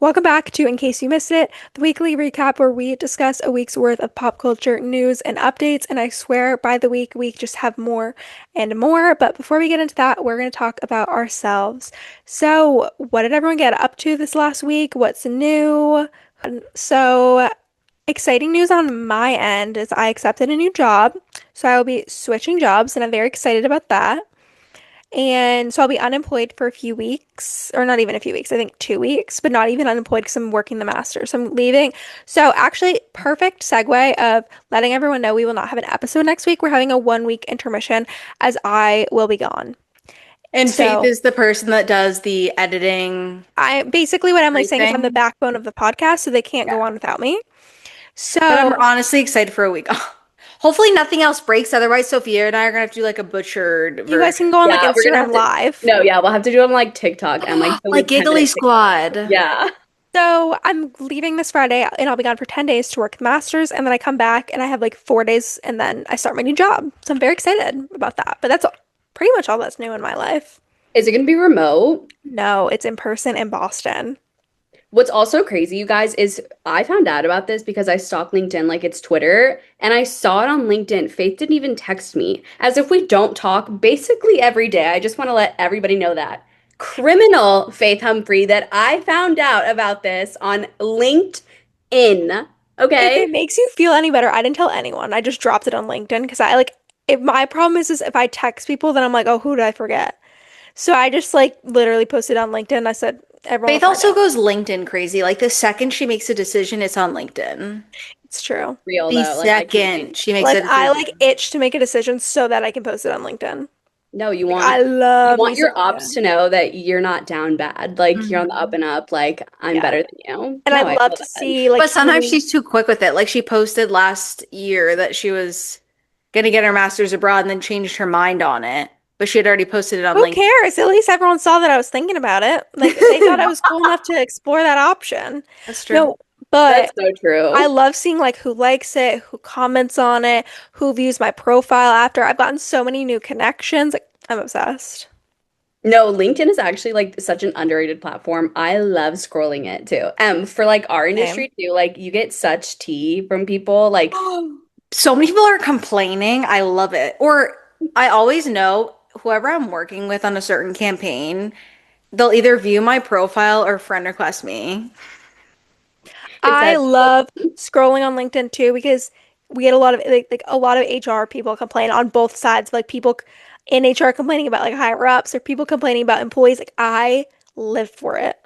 Welcome back to In Case You Missed It, the weekly recap where we discuss a week's worth of pop culture news and updates. And I swear by the week, we just have more and more. But before we get into that, we're going to talk about ourselves. So, what did everyone get up to this last week? What's new? So, exciting news on my end is I accepted a new job. So, I will be switching jobs, and I'm very excited about that. And so I'll be unemployed for a few weeks, or not even a few weeks, I think 2 weeks, but not even unemployed because I'm working the master. So I'm leaving. So actually, perfect segue of letting everyone know we will not have an episode next week. We're having a 1 week intermission as I will be gone. And Faith So is the person that does the editing, I basically what Emily's saying is I'm the everything. backbone of the podcast, so they can't Yeah. go on without me. But I'm So honestly excited for a week. Hopefully nothing else breaks. Otherwise, Sophia and I are gonna have to do like a butchered you guys version. can go on like Yeah, we're gonna have Instagram to. Live. No, yeah, we'll have to do it on like TikTok and like film Like like 10 minute Giggly TikTok. Squad. Yeah. So I'm leaving this Friday and I'll be gone for 10 days to work the masters and then I come back and I have like 4 days and then I start my new job. So I'm very excited about that. But that's pretty much all that's new in my life. Is it gonna be remote? No, it's in person in Boston. What's also crazy, you guys, is I found out about this because I stalk LinkedIn like it's Twitter, and I saw it on LinkedIn. Faith didn't even text me, as if we don't talk basically every day. I just want to let everybody know that. Criminal Faith Humphrey, that I found out about this on LinkedIn. If Okay? it makes you feel any better, I didn't tell anyone. I just dropped it on LinkedIn because I like if my problem is if I text people, then I'm like, oh, who did I forget? So I just like literally posted on LinkedIn. I said everyone will Faith find also it. goes LinkedIn crazy. Like the second she makes a decision, it's on LinkedIn. It's true. Real The though, like I can't second think. she makes Like a I decision. like itch to make a decision so that I can post it on LinkedIn. No, Like I you love me want some your LinkedIn. ops to know that you're not down bad. Like you're on the up Mhm. and up, like I'm Yeah. better than you. And No, I'd I love feel to that. see like But how sometimes many. she's too quick with it. Like she posted last year that she was gonna get her master's abroad and then changed her mind on it. But she had already posted it on Who LinkedIn. cares? At least everyone saw that I was thinking about it. Like they thought I was cool enough to explore that option. That's true. No, That's but so I true. love seeing like who likes it, who comments on it, who views my profile after. I've gotten so many new connections. Like, I'm obsessed. No, LinkedIn is actually like such an underrated platform. I love scrolling it too. For like our Same. industry too, like you get such tea from people. Like, So many people are complaining. I love it. Or I always know whoever I'm working with on a certain campaign, they'll either view my profile or friend request me. it's I that. love scrolling on LinkedIn too because we get a lot of like a lot of HR people complain on both sides. Like people in HR complaining about like higher ups or people complaining about employees. Like I live for it.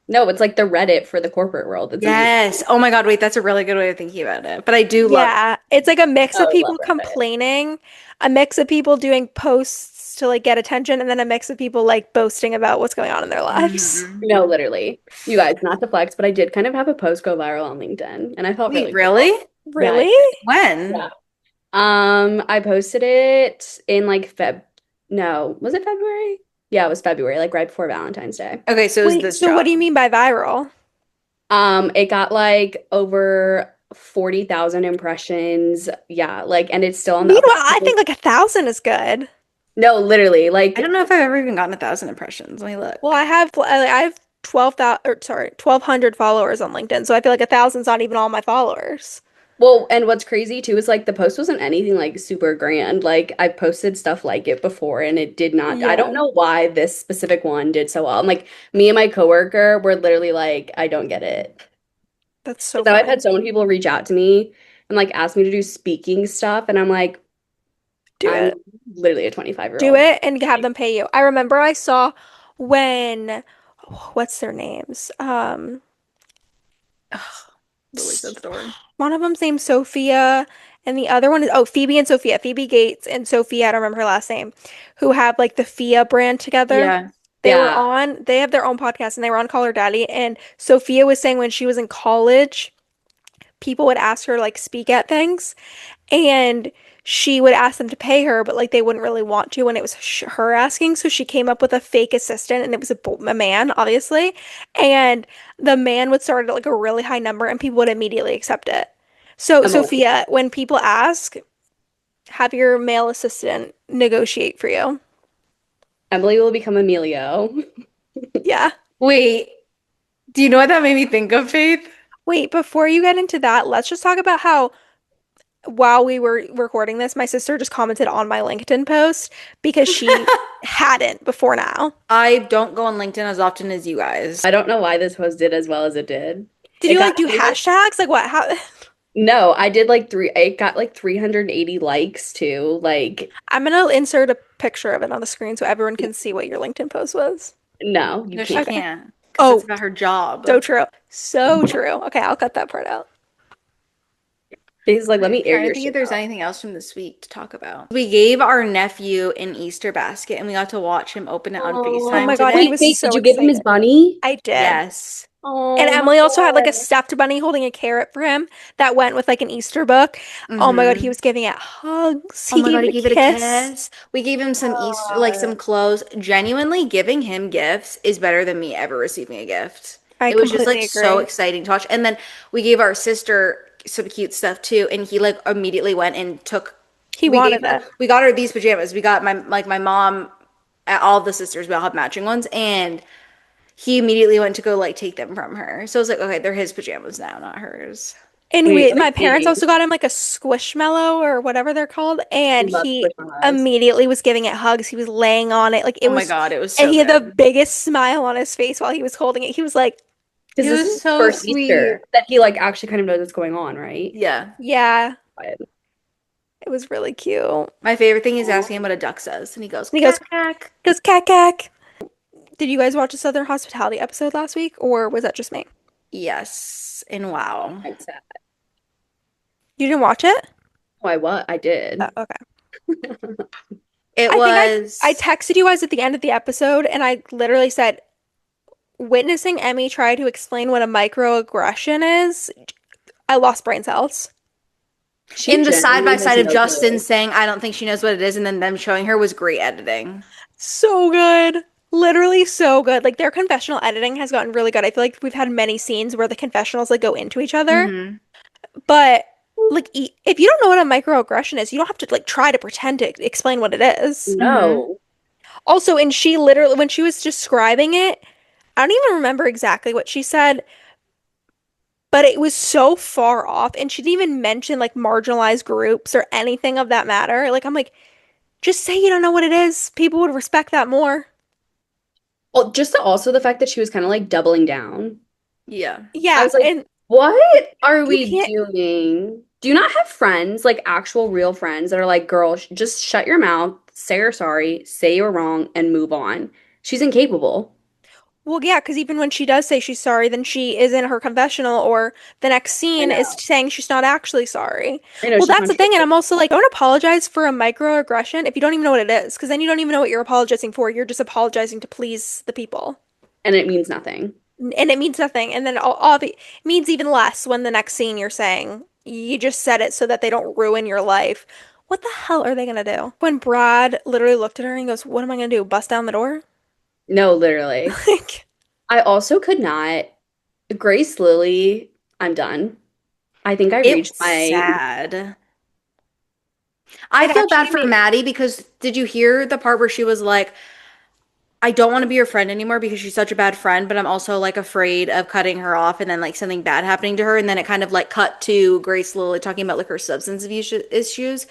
No, it's like the Reddit for the corporate world. It's amazing. Yes. Oh my God, wait, that's a really good way of thinking about it. But I do love it. Yeah, it's like a mix Oh, of I love people Reddit. complaining, a mix of people doing posts to like get attention, and then a mix of people like boasting about what's going on in their lives. Mhm. No, literally. You guys, not to flex, but I did kind of have a post go viral on LinkedIn, and I felt Wait, really cool. really? Yeah, I Really? did. When? Yeah. I posted it in like no, was it February? Yeah, it was February, like right before Valentine's Day. Okay, so is Wait, this so what job? do you mean by viral? It got like over 40,000 impressions. Yeah, like, and it's still on the Meanwhile, up. I think like 1,000 is good. No, literally, I don't like, know if I've ever even gotten 1,000 impressions. Let me Well, look. I have 12,000 or sorry, 1,200 followers on LinkedIn, so I feel like 1,000's not even all my followers. well, and what's crazy too is like the post wasn't anything like super grand. Like, I posted stuff like it before, and it did not. I don't Yeah, know why this specific one did so well. And like, me and my coworker were literally like, I don't get it. that's so Because now I've funny. had so many people reach out to me and like ask me to do speaking stuff, and I'm like, Do I'm it. literally a Do 25-year-old. it and have them pay you. I remember I saw when what's their names? Lily said the door. One of them's named Sophia, and the other one is Phoebe and Sophia. Phoebe Gates and Sophia, I don't remember her last name, who have like the Fia brand together. Yeah. Yeah. They have their own podcast and they were on Call Her Daddy. And Sophia was saying when she was in college, people would ask her to like speak at things and she would ask them to pay her, but like they wouldn't really want to when it was her asking. So she came up with a fake assistant and it was a man, obviously. And the man would start at like a really high number and people would immediately accept it. So, Emily. Sophia, when people ask, have your male assistant negotiate for you. Emily will become Emilio. Yeah. Wait, Do you know what that made me think of, Faith? Wait, before you get into that, let's just talk about how while we were recording this, my sister just commented on my LinkedIn post because she hadn't before now. I don't go on LinkedIn as often as you guys. I don't know why this post did as well as it did. Did It you got like do hashtags? Like what? How? no, I did like it got like 380 likes too. Like, I'm gonna insert a picture of it on the screen so everyone can see what your LinkedIn post was. no, you No, she can't. Okay. can't, because that's Oh, about her job. so true. So true. Okay, I'll cut that part out. He's like, let I'm me air trying to your think if shit there's out. anything else from this week to talk about. We gave our nephew an Easter basket and we got to watch him open it on Oh Oh, FaceTime my God, he wait, today. was Faith, did so you give him his excited. bunny? I did. Yes. And Oh my Emily also had like a God. stuffed bunny holding a carrot for him that went with like an Easter book. Oh my God, he Mm-hmm. was giving it hugs. Oh He my gave God, it he a gave it a kiss. kiss. We gave him some Easter, like Uh, some clothes. Genuinely, giving him gifts is better than me ever receiving a gift. I It was just like completely so agree. exciting to watch. And then we gave our sister some cute stuff too, and he like immediately went and took. He We gave wanted her, it. we got her these pajamas. We got my mom, all the sisters, we all have matching ones, and he immediately went to go like take them from her. So I was like, okay, they're his pajamas now, not hers. And wait, my parents okay. also got him like a squishmallow or whatever they're called, and Love he Squishmallows. immediately was giving it hugs. He was laying on it, like it Oh my was, God, it was and so he had the good. biggest smile on his face while he was holding it. He was like, Because It this is was his so first sweet. Easter that he like actually kind of knows what's going on, right? Yeah. yeah, My it was really cute. And favorite thing is asking him what a duck says, and he goes, he cack, cack. goes, cack, cack. Did you guys watch the Southern Hospitality episode last week, or was that just me? Yes. And wow. I'm sad. You didn't watch it? Why, what? I Oh, did. okay. It I think I was, texted you guys at the end of the episode, and I literally said, witnessing Emmy try to explain what a microaggression is, I lost brain cells. She in the side by genuinely has side of no Justin clue. saying, I don't think she knows what it is, and then them showing her was great editing. So good. Literally so good. Like their confessional editing has gotten really good. I feel like we've had many scenes where the confessionals like go into each other, Hmm. but like if you don't know what a microaggression is, you don't have to like try to pretend to explain what it is. Hmm. No. Also, and she literally when she was describing it, I don't even remember exactly what she said, but it was so far off and she didn't even mention like marginalized groups or anything of that matter. Like I'm like, just say you don't know what it is. People would respect that more. Well, just also the fact that she was kind of like doubling down. Yeah. I Yeah, was like, and what are you we can't. doing? Do you not have friends, like actual real friends that are like, girl, just shut your mouth, say you're sorry, say you're wrong, and move on? She's incapable. Well, yeah, because even when she does say she's sorry, then she is in her confessional, or the next I scene is know. saying she's not actually sorry. I know Well, she that's the thing, contradicts and I'm herself. also like, don't apologize for a microaggression if you don't even know what it is, because then you don't even know what you're apologizing for. You're just apologizing to please the people, And it means nothing. and it means nothing. And then all it means even less when the next scene you're saying you just said it so that they don't ruin your life. What the hell are they gonna do? When Brad literally looked at her and he goes, "What am I gonna do? Bust down the door?" No, literally. Like, I also could not. Grace Lily, I'm done. I think I It reached was my sad. I it feel bad actually for made. Maddie because did you hear the part where she was like, I don't want to be your friend anymore because she's such a bad friend, but I'm also like afraid of cutting her off and then like something bad happening to her. And then it kind of like cut to Grace Lilly talking about like her substance abuse issues.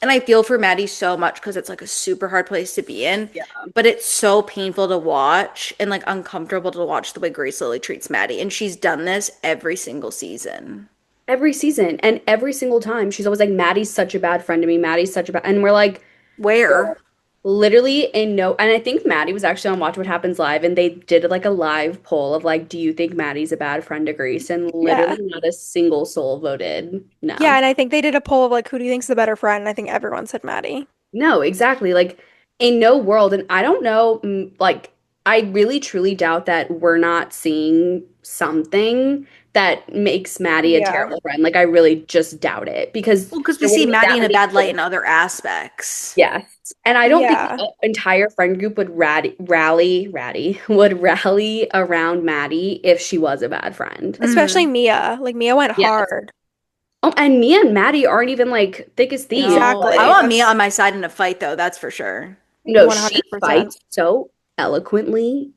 And I feel for Maddie so much because it's like a super hard place to be in. Yeah. But it's so painful to watch and like uncomfortable to watch the way Grace Lilly treats Maddie. And she's done this every single season. Every season and every single time she's always like, Maddie's such a bad friend to me. Maddie's such a bad, and we're like, Where? girl, literally in no, and I think Maddie was actually on Watch What Happens Live and they did like a live poll of like, do you think Maddie's a bad friend to Grace? And Yeah. literally not a single soul voted Yeah, no. and I think they did a poll of like who do you think's the better friend, and I think everyone said Maddie. No, exactly. Like in no world, and I don't know, like I really truly doubt that we're not seeing something that makes Maddie a Yeah. terrible friend. Like I really just doubt it because Well, because we there see wouldn't be Maddie that in a many bad light people. in other aspects. Yes. And I don't think Yeah. the entire friend group would would rally around Maddie if she was a bad friend. Especially Hmm. Mia. Like Mia went Yes. hard. Oh, and me and Maddie aren't even like thick as thieves. No, I Exactly. Like, want Mia That's on my side in a fight, though. That's for sure. no, she 100%. fights so eloquently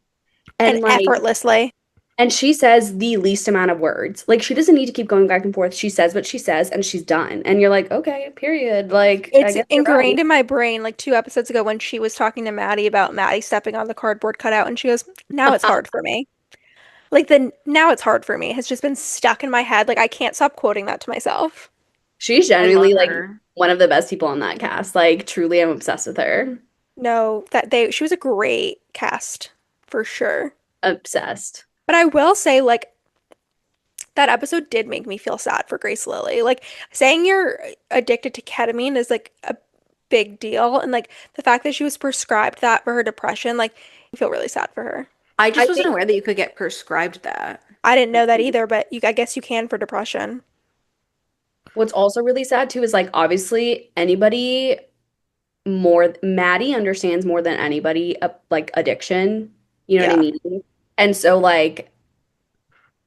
And and like effortlessly. And she says the least amount of words. Like she doesn't need to keep going back and forth. She says what she says and she's done. And you're like, okay, period. Like, I It's guess you're right. ingrained in my brain like 2 episodes ago when she was talking to Maddie about Maddie stepping on the cardboard cutout and she goes, "Now it's hard for me." Like the now it's hard for me has just been stuck in my head. Like I can't stop quoting that to myself. She's I love genuinely like her. one of the best people on that cast. Like, truly, I'm obsessed with her. No, she was a great cast for sure. Obsessed. But I will say like that episode did make me feel sad for Grace Lilly. Like saying you're addicted to ketamine is like a big deal and like the fact that she was prescribed that for her depression, like I feel really sad for her. I I just wasn't think aware that you could get prescribed that. I didn't know that either, but I guess you can for depression. what's also really sad too is like obviously anybody more Maddie understands more than anybody like addiction. You know what I Yeah. mean? And so like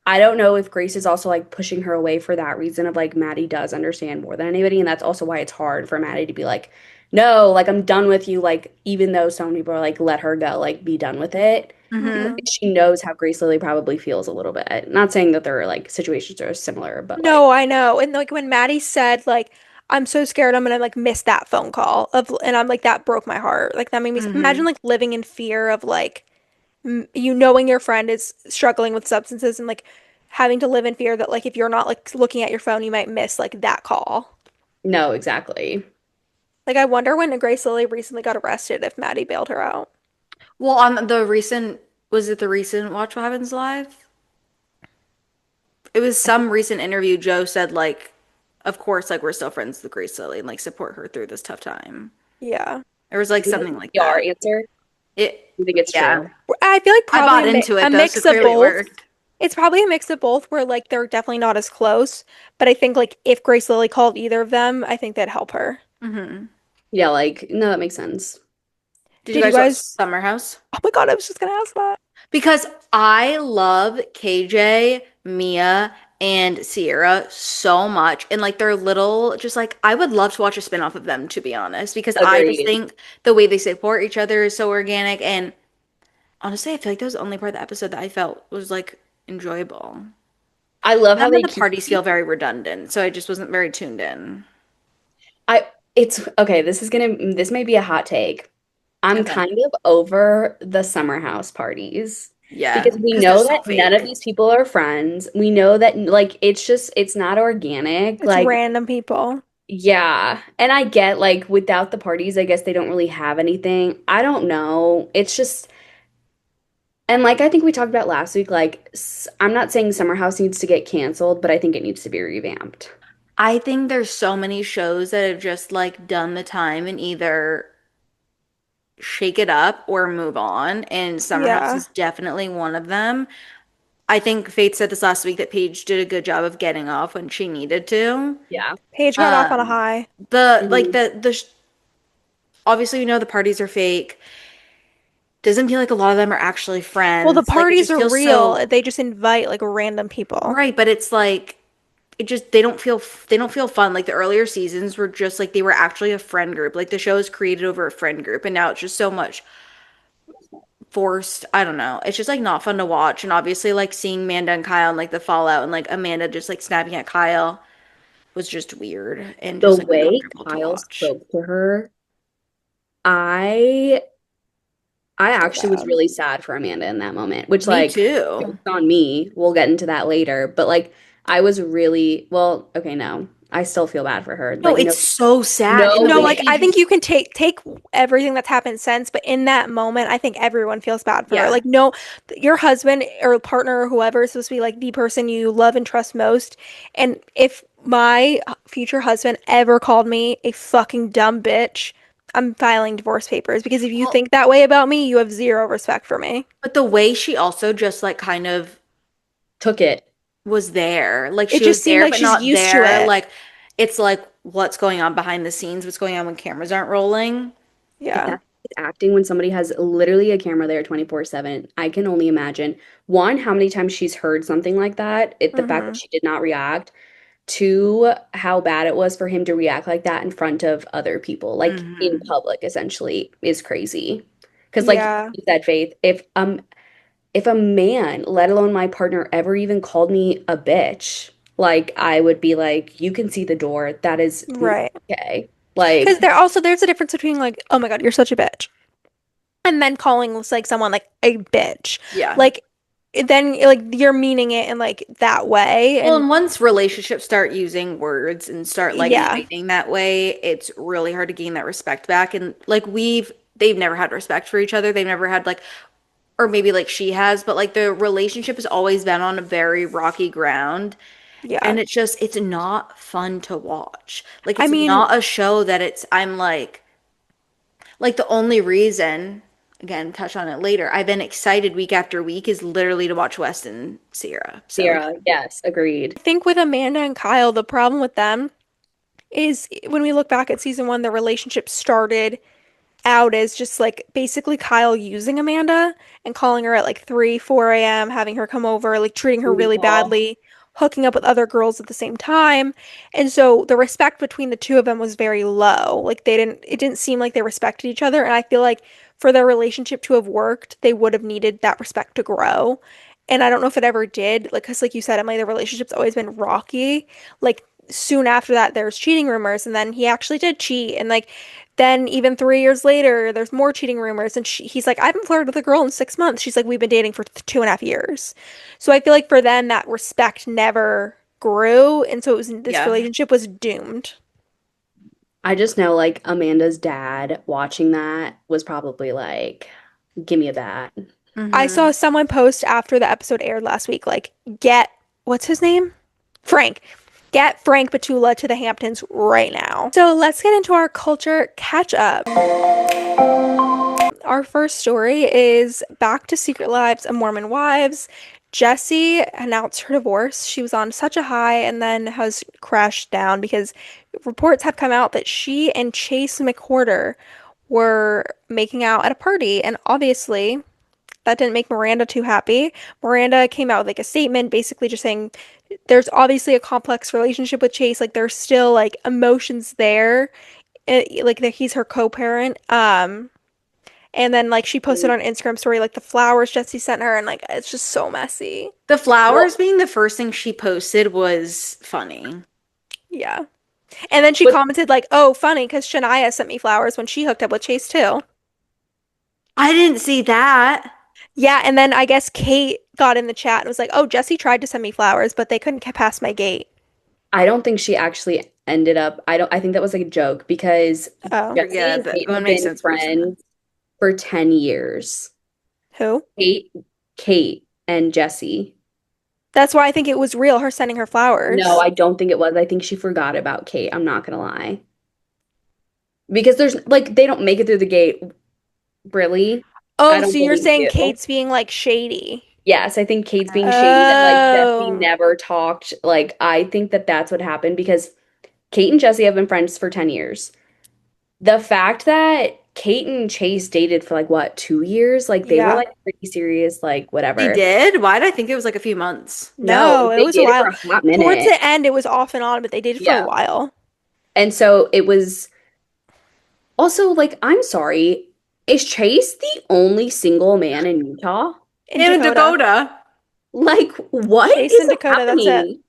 I don't know if Grace is also like pushing her away for that reason of like Maddie does understand more than anybody, and that's also why it's hard for Maddie to be like, no, like I'm done with you, like even though some people are like, let her go, like be done with it. Hmm. Hmm. She knows how Grace Lily probably feels a little bit. Not saying that there are like situations that are similar, but like, No, I know. And like when Maddie said like I'm so scared I'm gonna like miss that phone call of and I'm like that broke my heart. Like that made me imagine Hmm. like living in fear of like you knowing your friend is struggling with substances and like having to live in fear that like if you're not like looking at your phone you might miss like that call. no, exactly. Like I wonder when Grace Lilly recently got arrested if Maddie bailed her out. Well, on the recent, was it the recent Watch What Happens Live? It was some recent interview. Joe said like, of course, like we're still friends with Grace Lilly and like support her through this tough time. Yeah. It was like You know something like the PR that. answer. It, You think it's yeah. true? I feel like I probably bought into a it though, so mix of clearly it both. worked. It's probably a mix of both where like they're definitely not as close, but I think like if Grace Lilly called either of them, I think that'd help her. Hmm. Yeah, like no, that makes sense. Did you Did you guys watch guys? Summer House? Oh my God, I was just gonna ask that. Because I love KJ, Mia, and Sierra so much. And like they're little, just like I would love to watch a spin-off of them, to be honest, because I just Agreed. think the way they support each other is so organic. And honestly, I feel like that was the only part of the episode that I felt was like enjoyable. I love how None of they the keep. parties feel very redundant, so I just wasn't very tuned in. I it's okay, this may be a hot take. I'm Okay. kind of over the summer house parties Yeah, because we because they're know so that none of fake. these people are friends. We know that like it's not organic. It's Like, random people. yeah. And I get like without the parties, I guess they don't really have anything. I don't know. It's just and like I think we talked about last week, like I'm not saying Summer House needs to get canceled, but I think it needs to be revamped. I think there's so many shows that have just like done the time and either shake it up or move on, and Summer House Yeah. is definitely one of them. I think Faith said this last week that Paige did a good job of getting off when she needed to. Yeah. Paige got off on a Um, high. the like Mhm. the obviously we know the parties are fake. Doesn't feel like a lot of them are actually Well, the friends. Like it parties just are feels real. so They just invite like random people. right, but it's like it just they don't feel fun. Like the earlier seasons were just like they were actually a friend group. Like the show is created over a friend group, and now it's just so much forced. I don't know. It's just like not fun to watch. And obviously, like seeing Amanda and Kyle and like the fallout and like Amanda just like snapping at Kyle was just weird and The just like way uncomfortable to Kyle watch. spoke to her, I I So actually was bad. really sad for Amanda in that moment, which Me like too. jokes on me. We'll get into that later, but like I was really well, okay, no. I still feel bad for her. No, Like it's so sad. And the no No, way like way. I she think just you can take everything that's happened since, but in that moment, I think everyone feels bad for her. yeah. Like no, your husband or partner or whoever is supposed to be like the person you love and trust most. And if my future husband ever called me a fucking dumb bitch, I'm filing divorce papers because if you Well, think that way about me, you have zero respect for me. but the way she also just like kind of Took it. was there. Like It she was just seemed there, like but she's not used to there. it. Like it's like what's going on behind the scenes, what's going on when cameras aren't rolling. If Yeah. that's acting when somebody has literally a camera there 24/7, I can only imagine one, how many times she's heard something like that, the fact that Hmm. she did not react. Two, how bad it was for him to react like that in front of other people, like in Hmm. public, essentially, is crazy. Because, like Yeah. you said, Faith, if if a man, let alone my partner, ever even called me a bitch, like I would be like, you can see the door. That is not Right. okay. Because Like, there's a difference between like, oh my God, you're such a bitch, and then calling like someone like a bitch. Yeah. Like then like you're meaning it in like that way. Well, And and once relationships start using words and start like yeah. fighting that way, it's really hard to gain that respect back. And like they've never had respect for each other. They've never had like, or maybe like she has, but like the relationship has always been on a very rocky ground. Yeah. And it's not fun to watch. Like I it's mean, not a show that I'm like the only reason, again, touch on it later, I've been excited week after week is literally to watch West and Sierra. So Sierra, yes, agreed. I think with Amanda and Kyle, the problem with them is when we look back at season one, the relationship started out as just like basically Kyle using Amanda and calling her at like 3, 4 a.m., having her come over, like treating her Booty really call. badly, hooking up with other girls at the same time. And so the respect between the two of them was very low. Like it didn't seem like they respected each other. And I feel like for their relationship to have worked, they would have needed that respect to grow. And I don't know if it ever did, like, because like you said, Emily, the relationship's always been rocky. Like soon after that, there's cheating rumors, and then he actually did cheat, and like then even 3 years later, there's more cheating rumors, and he's like, I haven't flirted with a girl in 6 months. She's like, we've been dating for 2.5 years. So I feel like for them, that respect never grew, and so this yeah. relationship was doomed. I just know like Amanda's dad watching that was probably like, give me a bat. I saw Hmm. someone post after the episode aired last week, like, get what's his name? Frank. Get Frank Batula to the Hamptons right now. So let's get into our culture catch up. Our first story is back to Secret Lives of Mormon Wives. Jessie announced her divorce. She was on such a high and then has crashed down because reports have come out that she and Chase McWhorter were making out at a party. And obviously, that didn't make Miranda too happy. Miranda came out with like a statement basically just saying there's obviously a complex relationship with Chase. Like there's still like emotions there. Like that he's her co-parent. And then like she posted on Instagram story like the flowers Jesse sent her and like it's just so messy. The flowers Well, being the first thing she posted was funny. Yeah. And then she but commented like, "Oh, funny cuz Shania sent me flowers when she hooked up with Chase too." I didn't see that. Yeah, and then I guess Kate got in the chat and was like, "Oh, Jesse tried to send me flowers, but they couldn't get past my gate." I don't think she actually ended up. I think that was like a joke because Oh, Jesse Yeah, and that Kate would have make been sense what you're saying. friends for 10 years. who? Kate, Kate and Jesse. That's why I think it was real her sending her No, flowers. I don't think it was. I think she forgot about Kate. I'm not gonna lie. Because there's like they don't make it through the gate, really. I Oh, don't so you're believe saying you. Kate's being like shady. Yes, I think Kate's being shady that like Jesse Oh, never talked. Like I think that that's what happened because Kate and Jesse have been friends for 10 years. The fact that Kate and Chase dated for like what, 2 years? Like they were yeah. like pretty serious, like She whatever. did? Why did I think it was like a few months? No, No, it they was a dated for while. a hot Towards minute. the end, it was off and on, but they dated for a Yeah. while And so it was also like, I'm sorry, is Chase the only single man in Utah? in In Dakota. Dakota. Like, what Chase is in Dakota, that's it. happening?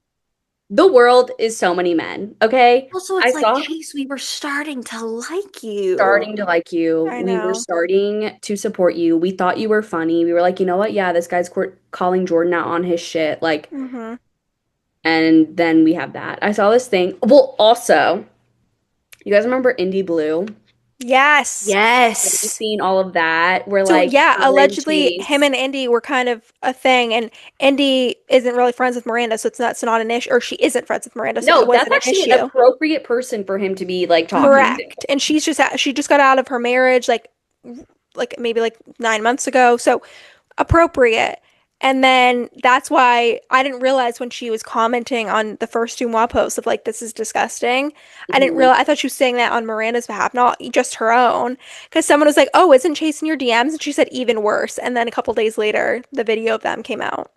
The world is so many men, okay? Also, I it's like, saw Chase, we were starting to like you. starting to like you. I We were know. starting to support you. We thought you were funny. We were like, you know what? Yeah, this guy's calling Jordan out on his shit. Like, Hmm. and then we have that. I saw this thing. Well, also, you guys remember Indie Blue? Yes. Have you Yes. seen all of that? Where So like yeah, her and allegedly him Chase. and Indy were kind of a thing, and Indy isn't really friends with Miranda, so it's not an issue, or she isn't friends with Miranda, so it No, that's wasn't an actually an issue. appropriate person for him to be like talking Hmm. to. Correct. And she just got out of her marriage like maybe like 9 months ago, so appropriate. And then that's why I didn't realize when she was commenting on the first two moi posts of like this is disgusting. I didn't Mhm. realize I thought she was saying that on Miranda's behalf, not just her own. Because someone was like, "Oh, isn't chasing your DMs?" And she said even worse. And then a couple days later, the video of them came out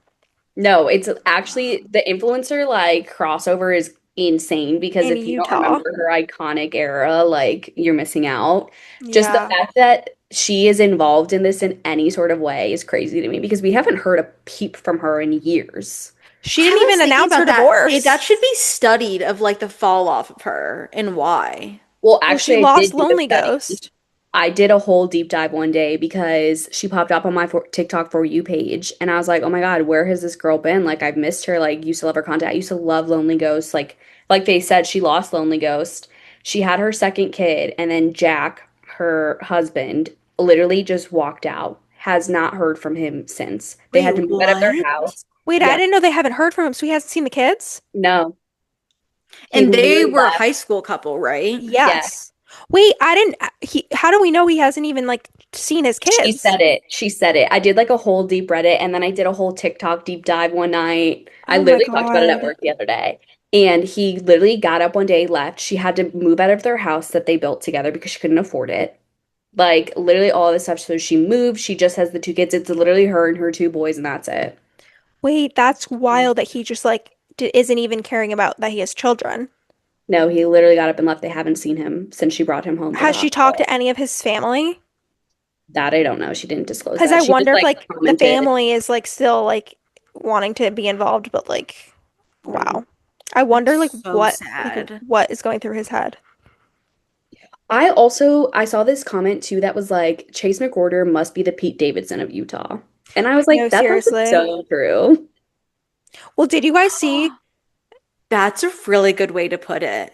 No, it's actually the influencer like crossover is insane because in if you don't Utah. remember her iconic era, like you're missing out. Just the Yeah. fact that she is involved in this in any sort of way is crazy to me because we haven't heard a peep from her in years. She didn't I was even thinking announce her about that. divorce. That should be studied of like the fall off of her and why. Well, Well, she actually, I lost did do a Lonely study. Ghost. I did a whole deep dive one day because she popped up on my TikTok for you page, and I was like, "Oh my God, where has this girl been? Like, I've missed her. Like, used to love her content. I used to love Lonely Ghost. Like they said, she lost Lonely Ghost. She had her second kid, and then Jack, her husband, literally just walked out. Has not heard from him since. They Wait, had to move out of their what? house. Wait, I Yep. didn't know they haven't heard from him, so he hasn't seen the kids? No, he And they literally were a left. high school couple, right? Yes. Yes. Wait, I didn't how do we know he hasn't even like seen his She kids? said it. She said it. I did like a whole deep Reddit and then I did a whole TikTok deep dive one night. I Oh my literally talked about it at God. work the other day. And he literally got up one day, left. She had to move out of their house that they built together because she couldn't afford it. Like literally all this stuff. So she moved. She just has the two kids. It's literally her and her two boys, and that's it. Wait, that's wild that he just like d isn't even caring about that he has children. No, he literally got up and left. They haven't seen him since she brought him home to the Has she talked hospital. to any of his family? That I don't know. She didn't disclose Because that. I She just wonder if like like the commented. family is like still like wanting to be involved, but like No. wow. I wonder That's so like sad. what is going through his head. I saw this comment too that was like Chase McWhorter must be the Pete Davidson of Utah. And I was No, like, that's actually seriously. so true. Well, did you guys see? That's a really good way to put it.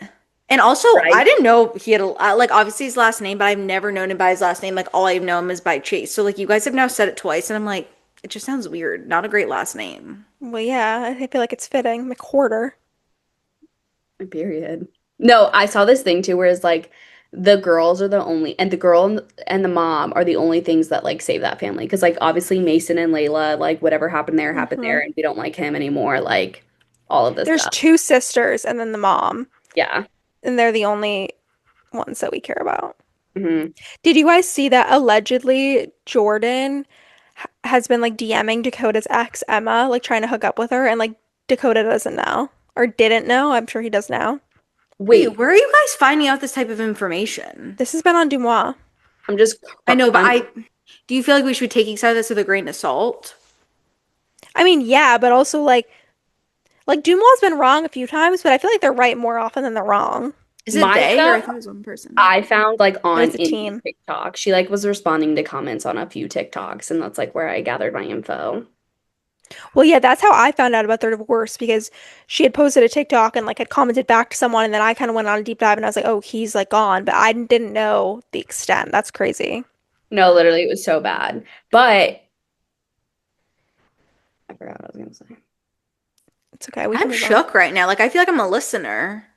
And also, I Right? didn't know he had a like obviously his last name, but I've never known him by his last name. Like all I know him is by Chase. So like you guys have now said it twice, and I'm like, it just sounds weird. Not a great last name. Well, yeah, I feel like it's fitting. McWhorter. Period. No, I saw this thing too where it's like the girls are the only and the girl and the mom are the only things that like save that family. Because like obviously Mason and Layla, like whatever happened there, Hmm. and we don't like him anymore, like all of this There's stuff. two sisters and then the mom, Yeah. and they're the only ones that we care about. Hmm. Did you guys see that allegedly Jordan has been like DMing Dakota's ex, Emma, like trying to hook up with her, and like Dakota doesn't know or didn't know. I'm sure he does now. Wait, Wait, where are you guys finding out this type of information? This has been on Dumois. I'm just I know, but I'm I do you feel like we should be taking some of this with a grain of salt? I mean, yeah, but also like Dumois has been wrong a few times, but I feel like they're right more often than they're wrong. Is it my they or I stuff thought it was one person? I found like It on was a Indy's team. TikTok. She like was responding to comments on a few TikToks, and that's like where I gathered my info. Well, yeah, that's how I found out about their divorce because she had posted a TikTok and like had commented back to someone, and then I kind of went on a deep dive and I was like, oh, he's like gone, but I didn't know the extent. That's crazy. No, literally, it was so bad. But I forgot what I was gonna say. It's okay. We can I'm move on. shook right now. Like I feel like I'm a listener.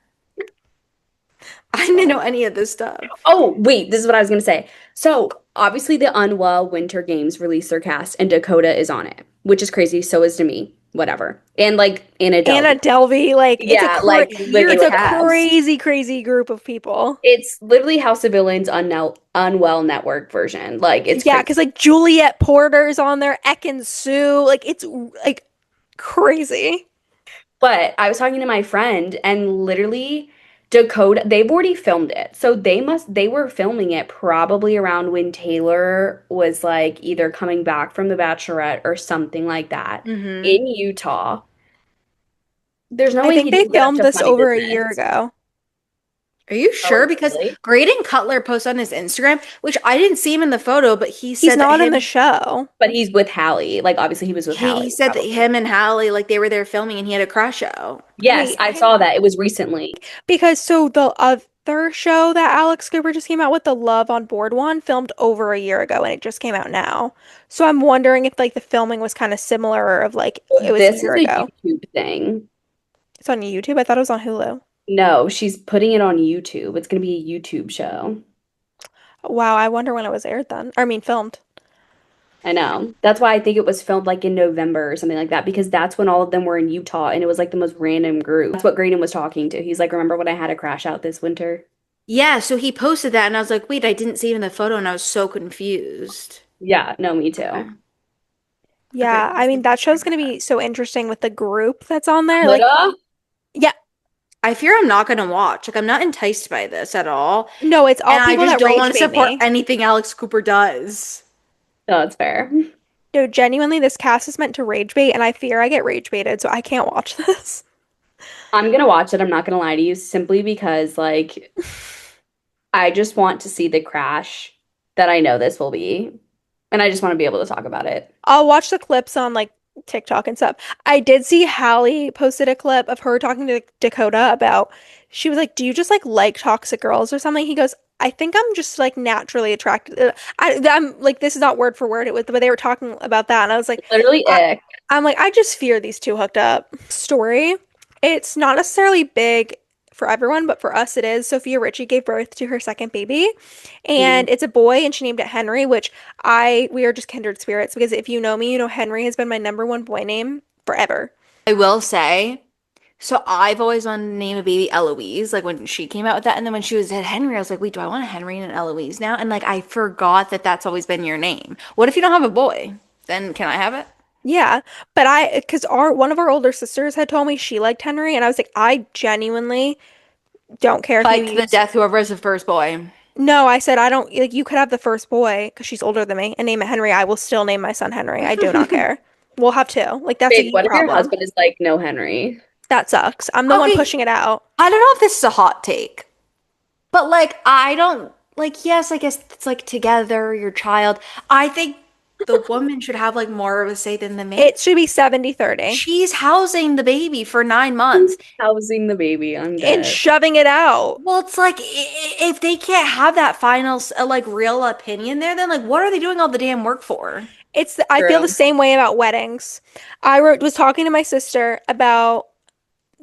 I didn't know So, any of this stuff. oh wait, this is what I was gonna say. So obviously, the Unwell Winter Games released their cast, and Dakota is on it, which is crazy. So is Demi, whatever, and like Anna Anna Delvey. Delvey, like Yeah, like Weird it's a literally. cast. crazy group of people. It's literally House of Villains Unwell Network version. Like it's Yeah, crazy. because like Juliet Porter's on there, Ekin Sue, like it's like crazy. But I was talking to my friend and literally Dakota, they've already filmed it. So they were filming it probably around when Taylor was like either coming back from The Bachelorette or something like that Mm-hmm. in Utah. There's no I way think he they didn't get up filmed to this funny over a year business. ago. Are you sure? Oh, Because really? Graydon Cutler posted on his Instagram, which I didn't see him in the photo, but he He's said that not in the him show. But he's with Hallie. Like obviously he was with he Hallie, said that probably. him and Hallie like they were there filming and he had a crush out. Yes, Wait, I saw that. It was recently. because so the other show that Alex Cooper just came out with, the Love on Board one, filmed over a year ago and it just came out now. So I'm wondering if like the filming was kind of similar or of like it was a This year is a ago. YouTube thing. It's on YouTube. I thought it was on Hulu. No, she's putting it on YouTube. It's going to be a YouTube show. Wow, I wonder when it was aired then. I mean, filmed. I know. That's why I think it was filmed like in November or something like that, because that's when all of them were in Utah and it was like the most random group. That's what Graydon was talking to. He's like, remember when I had a crash out this winter? Yeah, so he posted that and I was like, wait, I didn't see him in the photo and I was so confused. Yeah, no, me Okay. too. Okay, Yeah, I he's mean taking that care show's of gonna that. be so interesting with the group that's on there. Like, Dakota? yeah, I fear I'm not gonna watch. Like I'm not enticed by this at all. No, it's all And I people just that don't rage want to bait support me. anything Alex Cooper does. No, that's fair. No, genuinely, this cast is meant to rage bait, and I fear I get rage baited, so I can't watch this. I'm gonna watch it, I'm not gonna lie to you, simply because like I just want to see the crash that I know this will be. And I just want to be able to talk about it. I'll watch the clips on like TikTok and stuff. I did see Hallie posted a clip of her talking to Dakota about, she was like, "Do you just like toxic girls or something?" He goes, "I think I'm just like naturally attracted." I'm like, this is not word for word. It was, but they were talking about that, and I was like, Literally I, ick. I'm like, I just fear these two hooked up. Story. It's not necessarily big for everyone, but for us it is. Sofia Richie gave birth to her second baby, Mm. and it's a boy, and she named it Henry, which we are just kindred spirits because if you know me, you know Henry has been my number one boy name forever. I will say, so I've always wanted to name a baby Eloise, like when she came out with that. And then when she was at Henry, I was like, wait, do I want a Henry and an Eloise now? And like, I forgot that that's always been your name. What if you don't have a boy? Then can I have it? Yeah, but because one of our older sisters had told me she liked Henry, and I was like, I genuinely don't care if you Like the use. death, whoever is the first boy. No, I said I don't like. You could have the first boy because she's older than me and name it Henry. I will still name my son Henry. I do not care. We'll have two. Like that's a Babe, you what if your problem. husband is like, no, Henry? That sucks. I'm the one Okay, pushing it out. I don't know if this is a hot take, but like, I don't like, yes, I guess it's like together, your child. I think the woman should have like more of a say than the man. It should be 70-30 She's housing the baby for 9 months. Housing the baby, I'm and dead. shoving it out. Well, it's like if they can't have that final like real opinion there, then like what are they doing all the damn work for? I feel the True. same way about weddings. Was talking to my sister about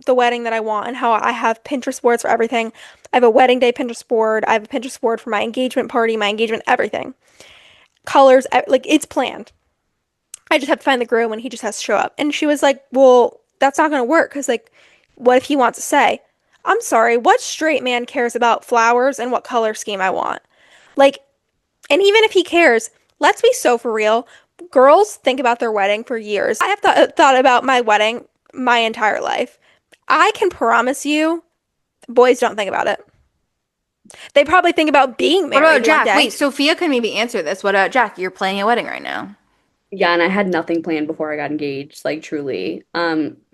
the wedding that I want and how I have Pinterest boards for everything. I have a wedding day Pinterest board. I have a Pinterest board for my engagement party, my engagement, everything. Colors, like it's planned. I just have to find the groom and he just has to show up. And she was like, "Well, that's not going to work because, like, what if he wants to say, I'm sorry, what straight man cares about flowers and what color scheme I want? Like, and even if he cares, let's be so for real. Girls think about their wedding for years. I have thought about my wedding my entire life. I can promise you, boys don't think about it. They probably think about being What about married one Jack? day. Wait, Sophia can maybe answer this. What about Jack? You're planning a wedding right now. Yeah, and I had nothing planned before I got engaged, like truly.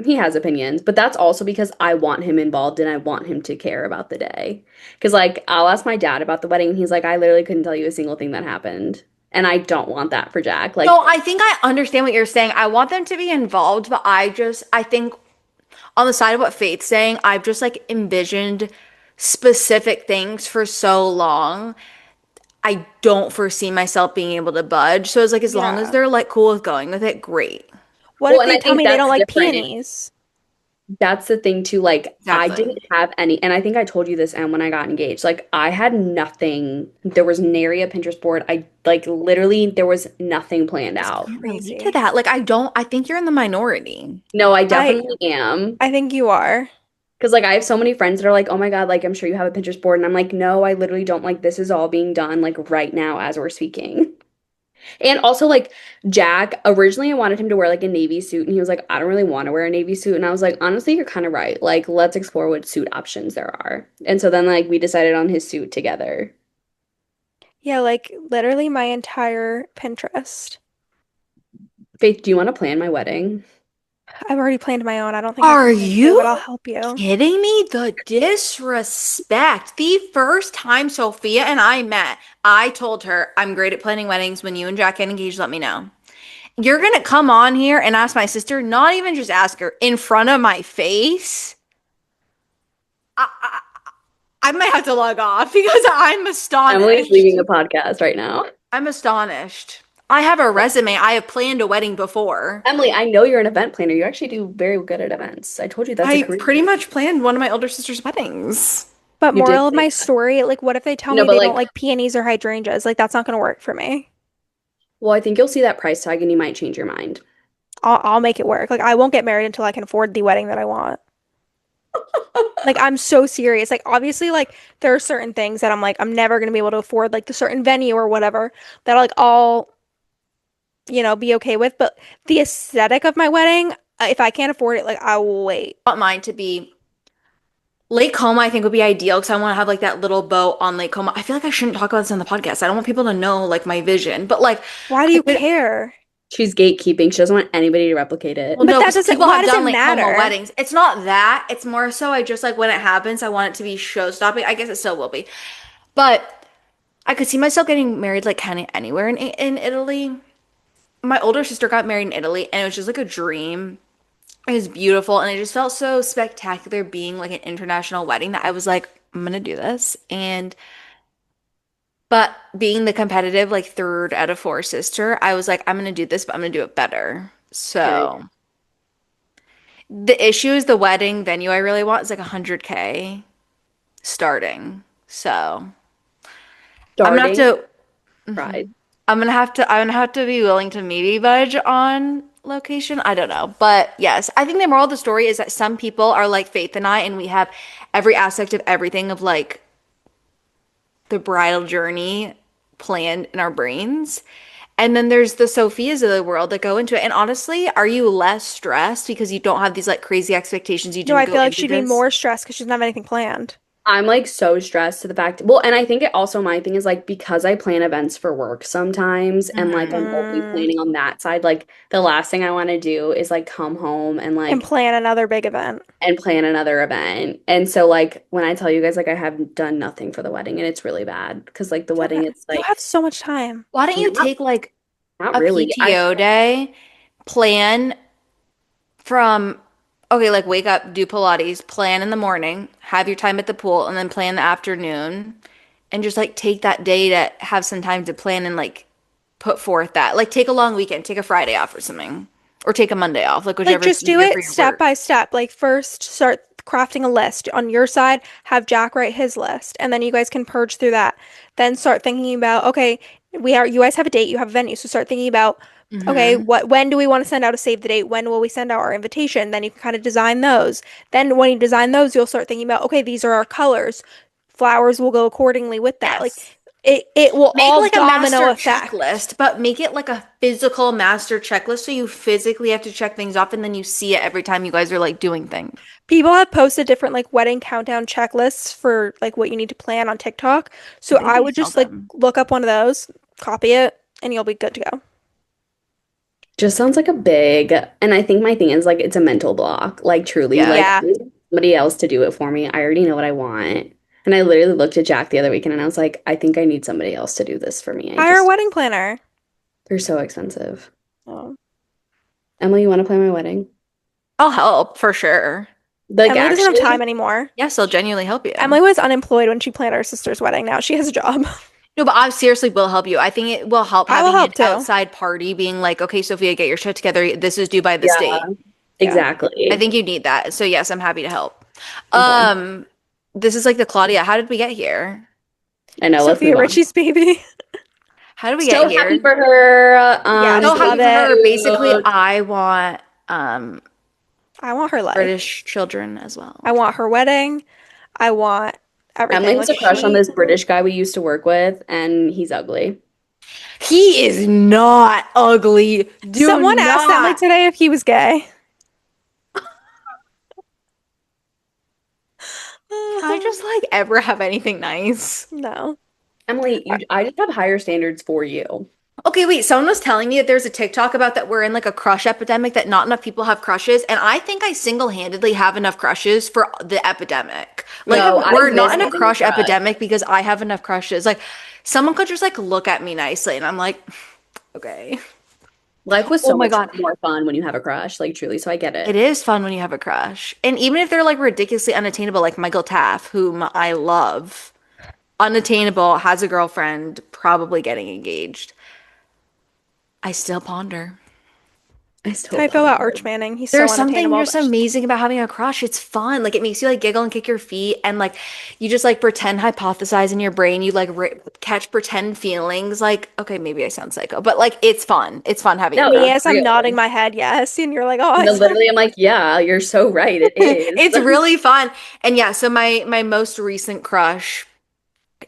He has opinions, but that's also because I want him involved and I want him to care about the day. Because like I'll ask my dad about the wedding and he's like, I literally couldn't tell you a single thing that happened. And I don't want that for Jack. No, Like, I think I understand what you're saying. I want them to be involved, but I think on the side of what Faith's saying, I've just like envisioned specific things for so long. I don't foresee myself being able to budge. So it's like as long as Yeah. they're like cool with going with it, great. What well, if and they I tell think me they don't that's like different. peonies? That's the thing too. Like, I Exactly. didn't have any, and I think I told you this, and when I got engaged, like, I had nothing. There was nary a Pinterest board. I like literally there was nothing planned out. Can't relate to Crazy. that. Like I think you're in the minority. No, I I definitely am. I think you are. Because like I have so many friends that are like, oh my God, like I'm sure you have a Pinterest board. And I'm like, no, I literally don't. Like this is all being done like right now as we're speaking. And also like Jack, originally I wanted him to wear like a navy suit and he was like, I don't really want to wear a navy suit. And I was like, honestly, you're kind of right. Like let's explore what suit options there are. And so then like we decided on his suit together. Yeah, like literally my entire Pinterest. Faith, do you want to plan my wedding? I've already planned my own. I don't think I Are can plan two, you but I'll help you. kidding me? The disrespect. The first time Sophia and I met, I told her, I'm great at planning weddings. When you and Jack get engaged, let me know. You're gonna come on here and ask my sister, not even just ask her in front of my face. I, I might have to log off because I'm Emily's astonished. leaving the podcast right now. I'm astonished. I have a resume. I have planned a wedding before. Emily, I know you're an event planner. You actually do very good at events. I told you that's a I career. pretty much planned one of my older sister's weddings. But You did moral of say my that. story, like what if they tell No, me but they don't like, like peonies or hydrangeas? Like that's not gonna work for me. well, I think you'll see that price tag and you might change your mind. I'll make it work. Like I won't get married until I can afford the wedding that I want. Like I'm so serious. Like obviously like there are certain things that I'm like I'm never gonna be able to afford like the certain venue or whatever that like I'll be okay with. But the aesthetic of my wedding, if I can't afford it, like I will wait. Want mine to be Lake Como, I think would be ideal because I want to have like that little boat on Lake Como. I feel like I shouldn't talk about this on the podcast. I don't want people to know like my vision, but like Why do I you could. care? She's gatekeeping. She doesn't want anybody to replicate it. Well, But no, that because doesn't, people why have does it done Lake Como matter? weddings. It's not that. It's more so I just like when it happens, I want it to be show stopping. I guess it still will be, but I could see myself getting married like kind of anywhere in Italy. My older sister got married in Italy, and it was just like a dream. It was beautiful, and it just felt so spectacular being like an international wedding that I was like, I'm gonna do this. And but being the competitive like third out of four sister, I was like, I'm gonna do this, but I'm gonna do it better. Period. So the issue is the wedding venue I really want is like 100K starting. So I'm gonna have Starting to pride. I'm gonna have to be willing to maybe budge on location. I don't know. But yes, I think the moral of the story is that some people are like Faith and I, and we have every aspect of everything of like the bridal journey planned in our brains. And then there's the Sophias of the world that go into it. And honestly, are you less stressed because you don't have these like crazy expectations you No, didn't I go feel like into she'd be this? more stressed because she doesn't have anything planned. I'm like so stressed to the fact, well, and I think it also my thing is like because I plan events for work sometimes and like Hmm. I'm only Mm, planning on that side, like the last thing I want to do is like come home and plan another big event. and plan another event. And so like when I tell you guys like I have done nothing for the wedding and it's really bad because like the It's wedding okay. it's You like have so much time. Why don't you not take like not a really. I PTO day, plan from, okay, like wake up, do Pilates, plan in the morning, have your time at the pool, and then plan the afternoon, and just like take that day to have some time to plan and like put forth that. Like take a long weekend, take a Friday off or something, or take a Monday off, like Like, whichever's just do easier for it your step work. by step. Like, first, start crafting a list on your side, have Jack write his list, and then you guys can purge through that. Then start thinking about, okay, you guys have a date, you have a venue, so start thinking about, okay, Hmm. when do we want to send out a save the date? When will we send out our invitation? Then you can kind of design those. Then when you design those, you'll start thinking about, okay, these are our colors. Flowers will go accordingly with that. Like, Yes. it will Make all like a domino master effect. checklist, but make it like a physical master checklist so you physically have to check things off and then you see it every time you guys are like doing things. People have posted different like wedding countdown checklists for like what you need to plan on TikTok. I So think I they would sell just like them. look up one of those, copy it, and you'll be good to go. just sounds like a big, and I think my thing is like it's a mental block. Like truly, Yeah. like I Yeah. need somebody else to do it for me. I already know what I want. And I literally looked at Jack the other weekend and I was like, I think I need somebody else to do this for me. I Hire a just, wedding planner. they're so expensive. Oh. Emily, you want to plan my wedding? I'll help for sure. Like Emily doesn't have time actually, anymore. Yes, I'll genuinely help you. Emily was unemployed when she planned her sister's wedding. Now she has a job. No, but I seriously will help you. I think it will help I will having an help too. outside party being like, okay, Sophia, get your shit together. This is due by this yeah, date. Yeah. I exactly. think you need that. So yes, I'm happy to help. Okay. Um, this is like the Claudia. How did we get here? I know, let's Sophia move on. Richie's baby. How did we get So happy here? for her. Yes, So love happy for Thank it. her. Basically, you. I want I want her life. British children as well. I want her wedding. I want Emily everything. has Like a crush on she, this British guy we used to work with, and he's ugly. He is not ugly. Do someone asked Emily not. today if he was gay. Can I just like ever have anything nice? No. Emily, I just have higher standards for you. Okay, wait. Someone was telling me that there's a TikTok about that we're in like a crush epidemic, that not enough people have crushes. And I think I single-handedly have enough crushes for the epidemic. Like, No, I we're not miss in a having a crush crush. epidemic because I have enough crushes. Like, someone could just like look at me nicely and I'm like, okay. Life was Oh so my much God. more fun when you have a crush, like truly. So I get It it. is fun when you have a crush. And even if they're like ridiculously unattainable, like Michael Taff, whom I love, unattainable, has a girlfriend, probably getting engaged. I still ponder. I still How I feel about ponder. Arch Manning. He's so There's something unattainable, just but amazing about having a crush. It's fun. Like it makes you like giggle and kick your feet and like you just like pretend hypothesize in your brain. You like catch pretend feelings. Like, okay, maybe I sound psycho, but like it's fun. It's fun having a No, me crush. it's as I'm nodding real. my head, yes, and you're like, oh, I No, sound. literally, I'm like, yeah, you're so right. It is. It's really fun. And yeah, so my most recent crush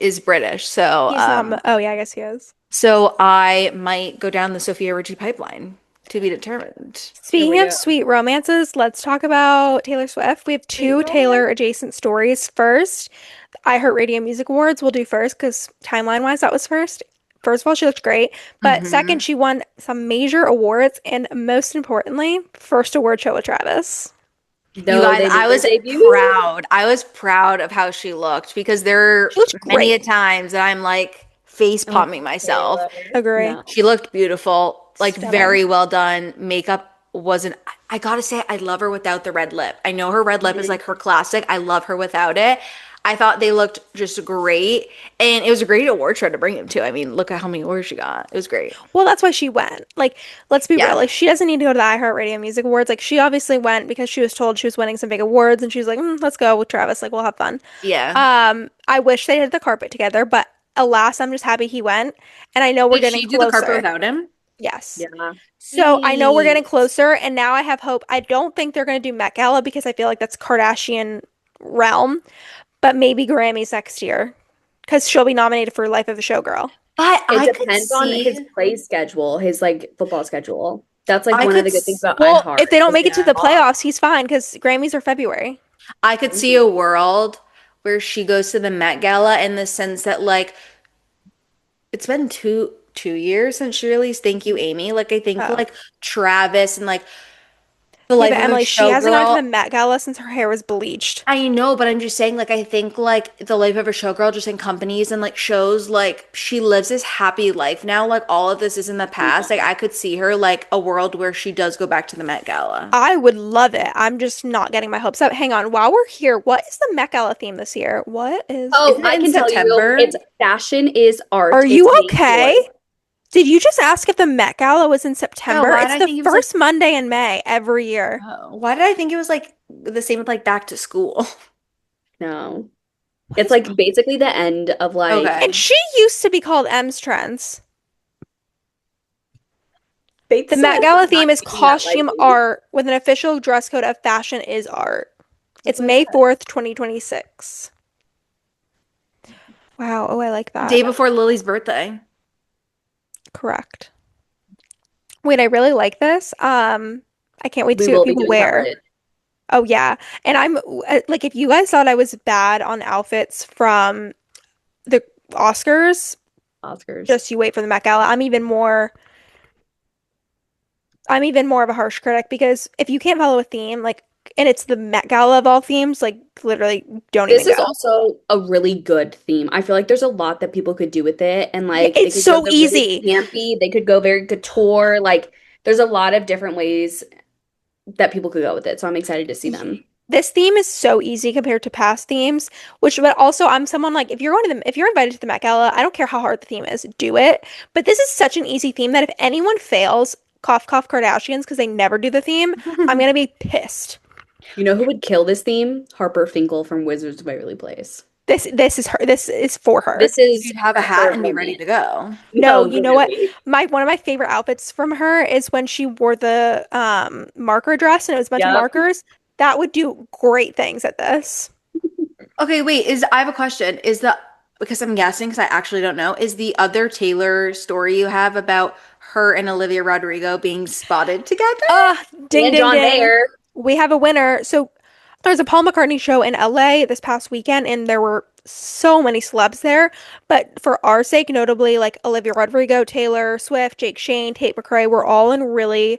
is British. So He's not. Oh yeah, I guess he is. so I might go down the Sofia Richie pipeline. to be determined. Here we Speaking of go. sweet romances, let's talk about Taylor Swift. We have Sweet two romance. Taylor adjacent stories. First, the iHeartRadio Music Awards we'll do first because timeline-wise that was first. First of all, she looked great. But second, Hmm. she won some major awards and most importantly, first award show with Travis. You No, guys, they did I their was debut. proud. I was proud of how she looked because there She are looked many great. a times that I'm like face Oh, palming myself. Taylor. Agree. No. She looked beautiful, like Stunning. very well done. Makeup wasn't, I gotta say, I love her without the red lip. I know her red lip is Mhm. like her classic. I love her without it. I thought they looked just great. And it was a great award show to bring him to. I mean, look at how many awards she got. It was great. Well, that's why she went. Like, let's be real. Yeah. Like, she doesn't need to go to the iHeartRadio Music Awards. Like, she obviously went because she was told she was winning some big awards, and she was like, "Let's go with Travis. Like, we'll have fun." Yeah. I wish they did the carpet together, but alas, I'm just happy he went. And I know we're Did getting she do the carpet closer. without him? Yes. Yeah. So I know we're getting Sweet. closer, and now I have hope. I don't think they're going to do Met Gala because I feel like that's Kardashian realm, but maybe Grammys next year because she'll be nominated for Life of a Showgirl. But It I could depends on see, his play schedule, his like football schedule. That's like I one of could, the good things about Well, iHeart if they don't is make they it to the have off. playoffs, he's fine because Grammys are February. I could see a world where she goes to the Met Gala in the sense that like it's been two years since she released Thank You, Amy. Like I think Oh. like Travis and like the Yeah, Life but of a Emily, she hasn't gone to the Showgirl. Met Gala since her hair was bleached. I know, but I'm just saying, like, I think like the Life of a Showgirl just in companies and like shows, like she lives this happy life now. Like all of this is in the past. Like I could see her like a world where she does go back to the Met Gala. I would love it. I'm just not getting my hopes up. Hang on. While we're here, what is the Met Gala theme this year? What is. Oh, Isn't it I in can tell you, September? it's fashion is Are art. you It's May okay? 4th. Did you just ask if the Met Gala was in Yeah, September? why did It's I the think it was like, first Monday in May every year. oh, why did I think it was like the same with like back to school? No. What It's is like wrong? basically the end of like And Okay. she used to be called M's Trends. Faith The said Met I'm Gala not theme is taking that costume lightly. art with an official dress code of fashion is art. That's It's what I May said. 4th, 2026. Wow. Oh, I like that. Day before Lily's birthday. Correct. Wait, I really like this. I can't wait to We see what will be people doing wear. coverage. Oh yeah. And I'm like if you guys thought I was bad on outfits from the Oscars, Oscars. just you wait for the Met Gala. I'm even more of a harsh critic because if you can't follow a theme, like and it's the Met Gala of all themes, like literally don't even This go. is also a really good theme. I feel like there's a lot that people could do with it, and Yeah, like they it's could go so the really easy. campy, they could go very couture. Like there's a lot of different ways that people could go with it. So I'm excited to see them. This theme is so easy compared to past themes, which but also I'm someone like if you're invited to the Met Gala, I don't care how hard the theme is, do it. But this is such an easy theme that if anyone fails, cough cough Kardashians because they never do the theme, I'm gonna be pissed. You know who would kill this theme? Harper Finkel from Wizards of Waverly Place. This is her. This is for her. This is You'd have a hat her and be ready moment. to go. No, No, you know what? literally. My one of my favorite outfits from her is when she wore the marker dress and it was a bunch of Yep. markers. That would do great things at this. Okay, wait, I have a question. Is the because I'm guessing because I actually don't know, is the other Taylor story you have about her and Olivia Rodrigo being spotted together? Ah, ding And ding John ding. Mayer. We have a winner. So there's a Paul McCartney show in LA this past weekend, and there were so many celebs there. But for our sake, notably like Olivia Rodrigo, Taylor Swift, Jake Shane, Tate McRae, were all in really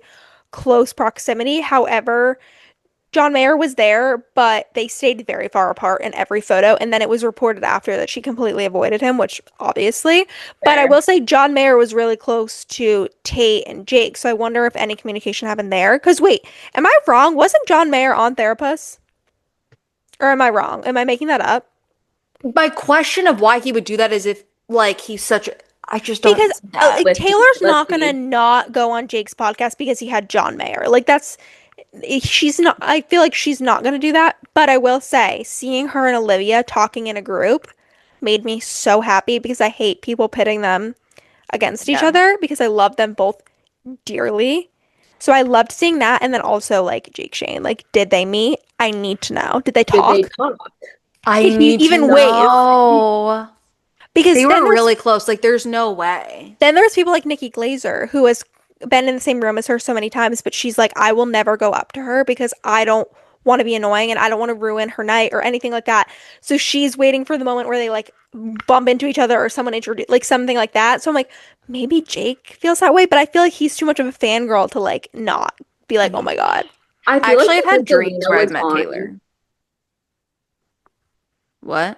close proximity. However, John Mayer was there, but they stayed very far apart in every photo. And then it was reported after that she completely avoided him, which obviously. But I Fair. will say John Mayer was really close to Tate and Jake. So I wonder if any communication happened there. Because wait, am I wrong? Wasn't John Mayer on Therapist? Or am I wrong? Am I making that up? My question of why he would do that is if like he's such a, I just don't Because see that. like Swifty, Taylor's not gonna Swifty. not go on Jake's podcast because he had John Mayer. Like that's she's not I feel like she's not going to do that, but I will say seeing her and Olivia talking in a group made me so happy because I hate people pitting them against each Yeah. other because I love them both dearly. So I loved seeing that and then also like Jake Shane, like did they meet? I need to know. Did they Did they talk? talk? I If you need to even wave know. because They were really close. Like there's no way. then there's people like Nikki Glazer who is been in the same room as her so many times, but she's like, I will never go up to her because I don't want to be annoying and I don't want to ruin her night or anything like that. So she's waiting for the moment where they like bump into each other or someone introduce like something like that. So I'm like, maybe Jake feels that way, but I feel like he's too much of a fangirl to like not be like, oh my God. I I feel like actually have because had dreams Selena where I've was met on, Taylor. What?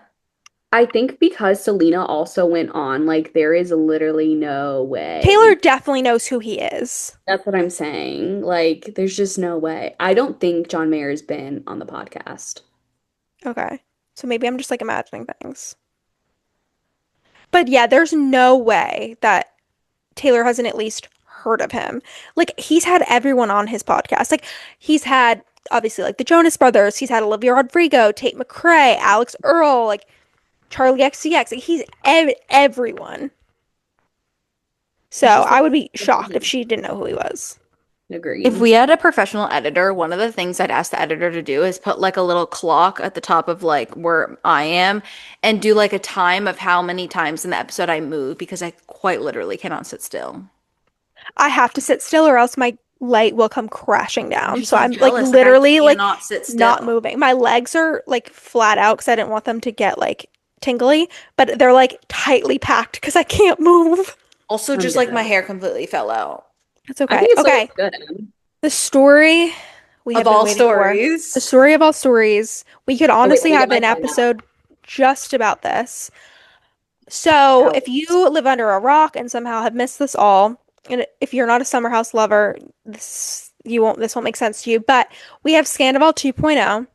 I think because Selena also went on, like there is literally no Taylor way. definitely knows who he is. That's what I'm saying. Like, there's just no way. I don't think John Mayer's been on the podcast. Okay. So maybe I'm just like imagining things. But yeah, there's no way that Taylor hasn't at least heard of him. Like he's had everyone on his podcast. Like he's had obviously like the Jonas Brothers, he's had Olivia Rodrigo, Tate McRae, Alex Earl, like Charlie XCX. Like he's everyone. So It's just I like, would be shocked if she didn't know who he was. If agreed. we had a professional editor, one of the things I'd ask the editor to do is put like a little clock at the top of like where I am and do like a time of how many times in the episode I move because I quite literally cannot sit still. I have to sit still or else my light will come crashing I'm down. just So so I'm like jealous. Like I literally like cannot sit not still. moving. My legs are like flat out because I didn't want them to get like tingly, but they're like tightly packed because I can't move. Also, I'm just like dead. my hair completely fell out. It's I okay. think it still Okay. looks good, Em. The story we Of have been all waiting for. The stories. story of all stories. We could Oh wait, honestly let me get have my an phone out. episode just about this. So, Out. if you live under a rock and somehow have missed this all, and if you're not a Summer House lover, this won't make sense to you, but we have Scandival 2.0.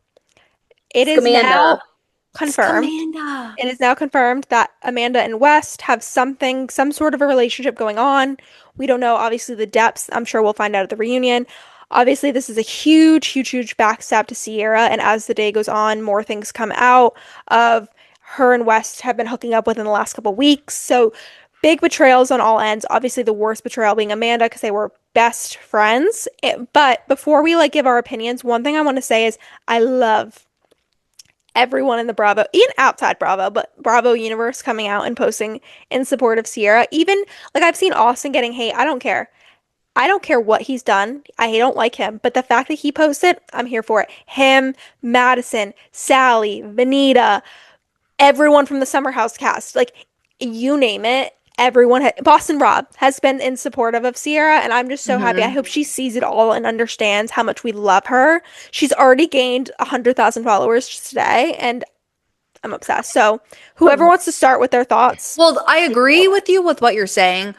It is now Scamanda. confirmed. Scamanda. It is now confirmed that Amanda and West have something, some sort of a relationship going on. We don't know, obviously, the depths. I'm sure we'll find out at the reunion. Obviously, this is a huge, huge, huge backstab to Sierra. And as the day goes on, more things come out of her and West have been hooking up within the last couple weeks. So big betrayals on all ends. Obviously, the worst betrayal being Amanda because they were best friends. But before we like give our opinions, one thing I want to say is I love everyone in the Bravo, even outside Bravo, but Bravo universe coming out and posting in support of Sierra. Even like I've seen Austin getting hate. I don't care. I don't care what he's done. I don't like him. But the fact that he posted, I'm here for it. Him, Madison, Sally, Vanita, everyone from the Summer House cast, like you name it, Boston Rob has been in supportive of Sierra, and I'm just so happy. I Hmm. hope she sees it all and understands how much we love her. She's already gained 100,000 followers just today, and I'm obsessed. So, whoever But wants to start with their thoughts, Well, I please go. agree with you with what you're saying,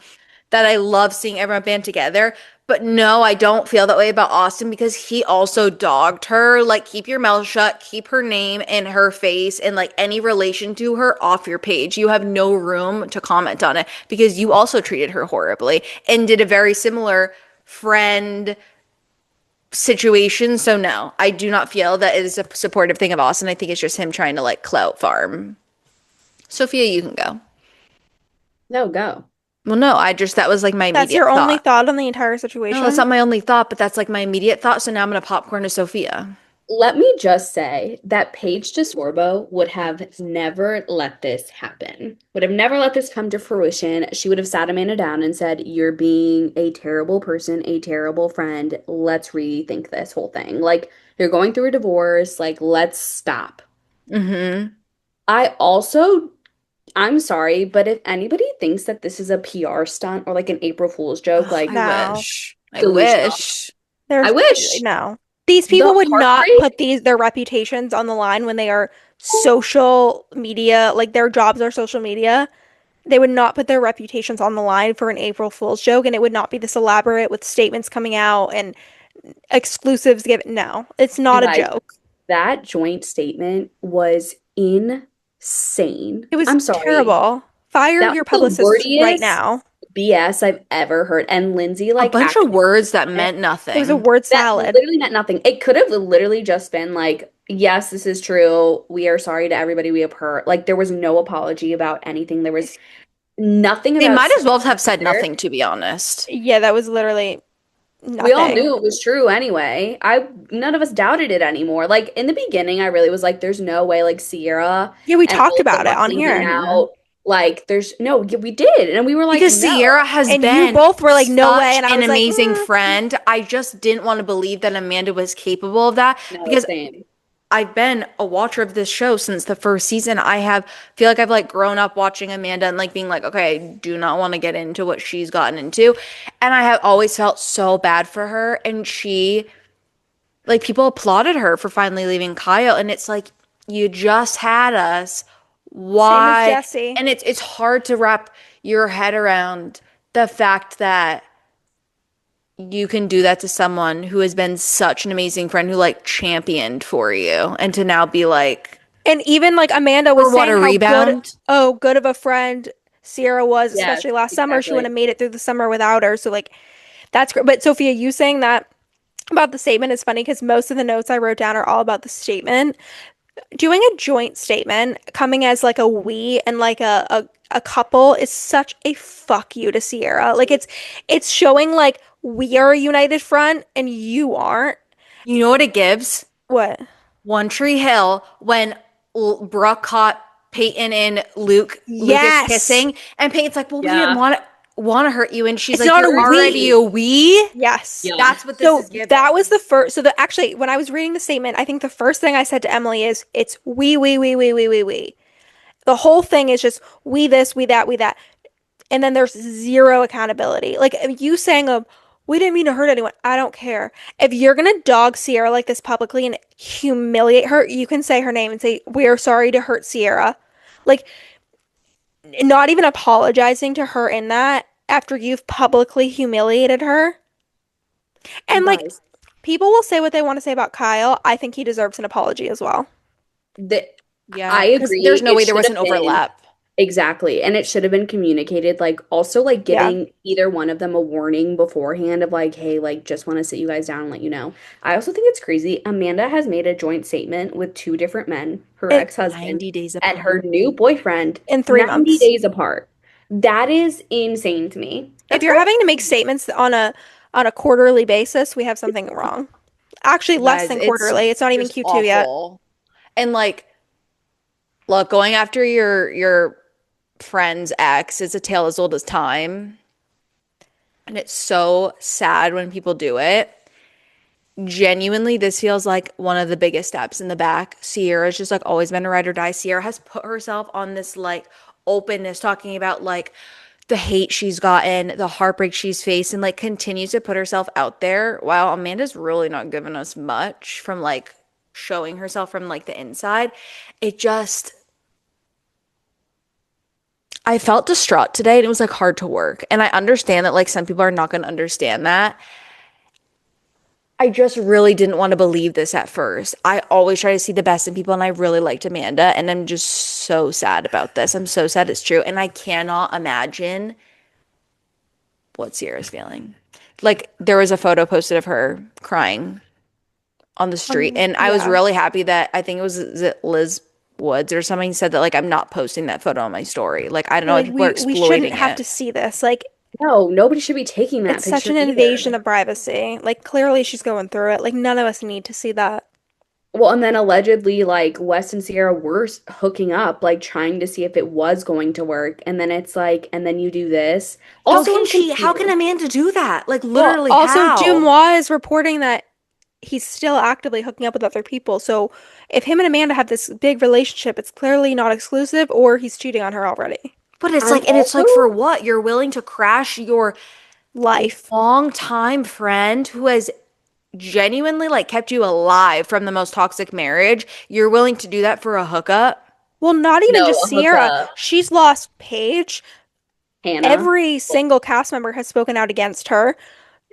that I love seeing everyone band together. But no, I don't feel that way about Austin because he also dogged her. Like, keep your mouth shut, keep her name and her face and like any relation to her off your page. You have no room to comment on it because you also treated her horribly and did a very similar friend situation. So no, I do not feel that it is a supportive thing of Austin. I think it's just him trying to like clout farm. Sophia, you can go. no, go. Well, no, I just, that was like my That's immediate your only thought. thought on the entire No, that's situation? not my only thought, but that's like my immediate thought. So now I'm gonna popcorn to Sophia. Let me just say that Paige DeSorbo would have never let this happen. Would have never let this come to fruition. She would have sat Amanda down and said, "You're being a terrible person, a terrible friend. Let's rethink this whole thing. Like, you're going through a divorce. Like, let's stop." Mm-hmm. I also, I'm sorry, but if anybody thinks that this is a PR stunt or like an April Fool's joke, Ugh, like, I No. wish. I delusional. wish. I There's wish no. These the people would not heartbreak. put their reputations on the line when they are social media, like their jobs are social media. They would not put their reputations on the line for an April Fool's joke, and it would not be this elaborate with statements coming out and exclusives given. No, it's You not a guys, joke. that joint statement was insane. It was I'm sorry. terrible. Fire That your was the publicist right wordiest now. BS I've ever heard. And Lindsay, A like, bunch of actually, words that it. meant It was a nothing. word That salad. literally meant nothing. It could have literally just been like, yes, this is true. We are sorry to everybody we have hurt. Like, there was no apology about anything. There was nothing They about might as sticking well have said together. nothing, to be honest. Yeah, that was literally We all nothing. knew it was true anyway. None of us doubted it anymore. Like in the beginning, I really was like, there's no way like Sierra Yeah, we and talked all of the about it on wrestling hanging here. Hmm. out. Like, there's no, we did. And we were like, Because no, Sierra has And you been both were like, no way. such And I an was like, amazing friend. I just didn't want to believe that Amanda was capable of that no, because same. I've been a watcher of this show since the first season. Feel like I've like grown up watching Amanda and like being like, okay, I do not want to get into what she's gotten into. And I have always felt so bad for her. And like people applauded her for finally leaving Kyle. And it's like, you just had us. same as Why? Jesse. And it's hard to wrap your head around the fact that you can do that to someone who has been such an amazing friend who like championed for you and to now be like, And even like Amanda was for what, saying a how good, rebound? oh, good of a friend Sierra was, Yes, especially last summer. She wouldn't exactly. have made it through the summer without her. So like that's great. But Sophia, you saying that about the statement is funny because most of the notes I wrote down are all about the statement. Doing a joint statement, coming as like a we and like a couple is such a fuck you to Sierra. Like it's showing like we are a united front and you aren't. You know what it gives? What? One Tree Hill when Brooke caught Peyton and Lucas Yes. kissing, and Peyton's like, "Well, we didn't Yeah. want to hurt you," and she's It's like, not a "You're already we. a we." Yes. Yeah. That's what this So is giving. that was the first. So the actually, when I was reading the statement, I think the first thing I said to Emily is, "It's we." The whole thing is just we this, we that, we that, and then there's zero accountability. Like if you saying we didn't mean to hurt anyone. I don't care. If you're gonna dog Sierra like this publicly and humiliate her, you can say her name and say we are sorry to hurt Sierra. Like not even apologizing to her in that after you've publicly humiliated her. You And like guys, people will say what they want to say about Kyle. I think he deserves an apology as well. the, I Yeah, because there's agree. no It way there should was an have been. overlap. Exactly. And it should have been communicated, like also like Yeah. giving either one of them a warning beforehand of like, hey, like just want to sit you guys down and let you know. I also think it's crazy. Amanda has made a joint statement with two different men, her It ex-husband 90 days and her apart. new boyfriend, in 90 3 months. days apart. That is insane to me. If That's you're having to make crazy. statements on a quarterly basis, we have something wrong. Actually, You less guys, than it's quarterly. It's not even just Q2 yet. awful. And like, look, going after your friend's ex is a tale as old as time. And it's so sad when people do it. Genuinely, this feels like one of the biggest steps in the back. Sierra's just like always been a ride or die. Sierra has put herself on this like openness, talking about like the hate she's gotten, the heartbreak she's faced, and like continues to put herself out there. While Amanda's really not giving us much from like showing herself from like the inside. It just, I felt distraught today and it was like hard to work. And I understand that like some people are not going to understand that. I just really didn't want to believe this at first. I always try to see the best in people and I really liked Amanda and I'm just so sad about this. I'm so sad it's true and I cannot imagine what Sierra's feeling. Like there was a photo posted of her crying on the street and I was Yeah. really happy that I think it was is it Liz Woods or something said that like I'm not posting that photo on my story. Like I don't know They're why like people are we shouldn't exploiting have it. to see this. Like No, nobody should be taking that it's such picture an invasion either. of privacy. Like clearly she's going through it. Like none of us need to see that. Well, and then allegedly, like Wes and Sierra were hooking up, like trying to see if it was going to work. And then it's like, and then you do this. Also, I'm How can confused. Amanda do that? Like Well, literally also how? Dumois is reporting that he's still actively hooking up with other people. So if him and Amanda have this big relationship, it's clearly not exclusive or he's cheating on her already. But it's I'm like, and it's also, like for what? You're willing to crash your Life. longtime friend who has genuinely like kept you alive from the most toxic marriage. You're willing to do that for a hookup? Well, not even no, just a Sierra. hookup. She's lost Paige. Hannah. Every single cast member has spoken out against her.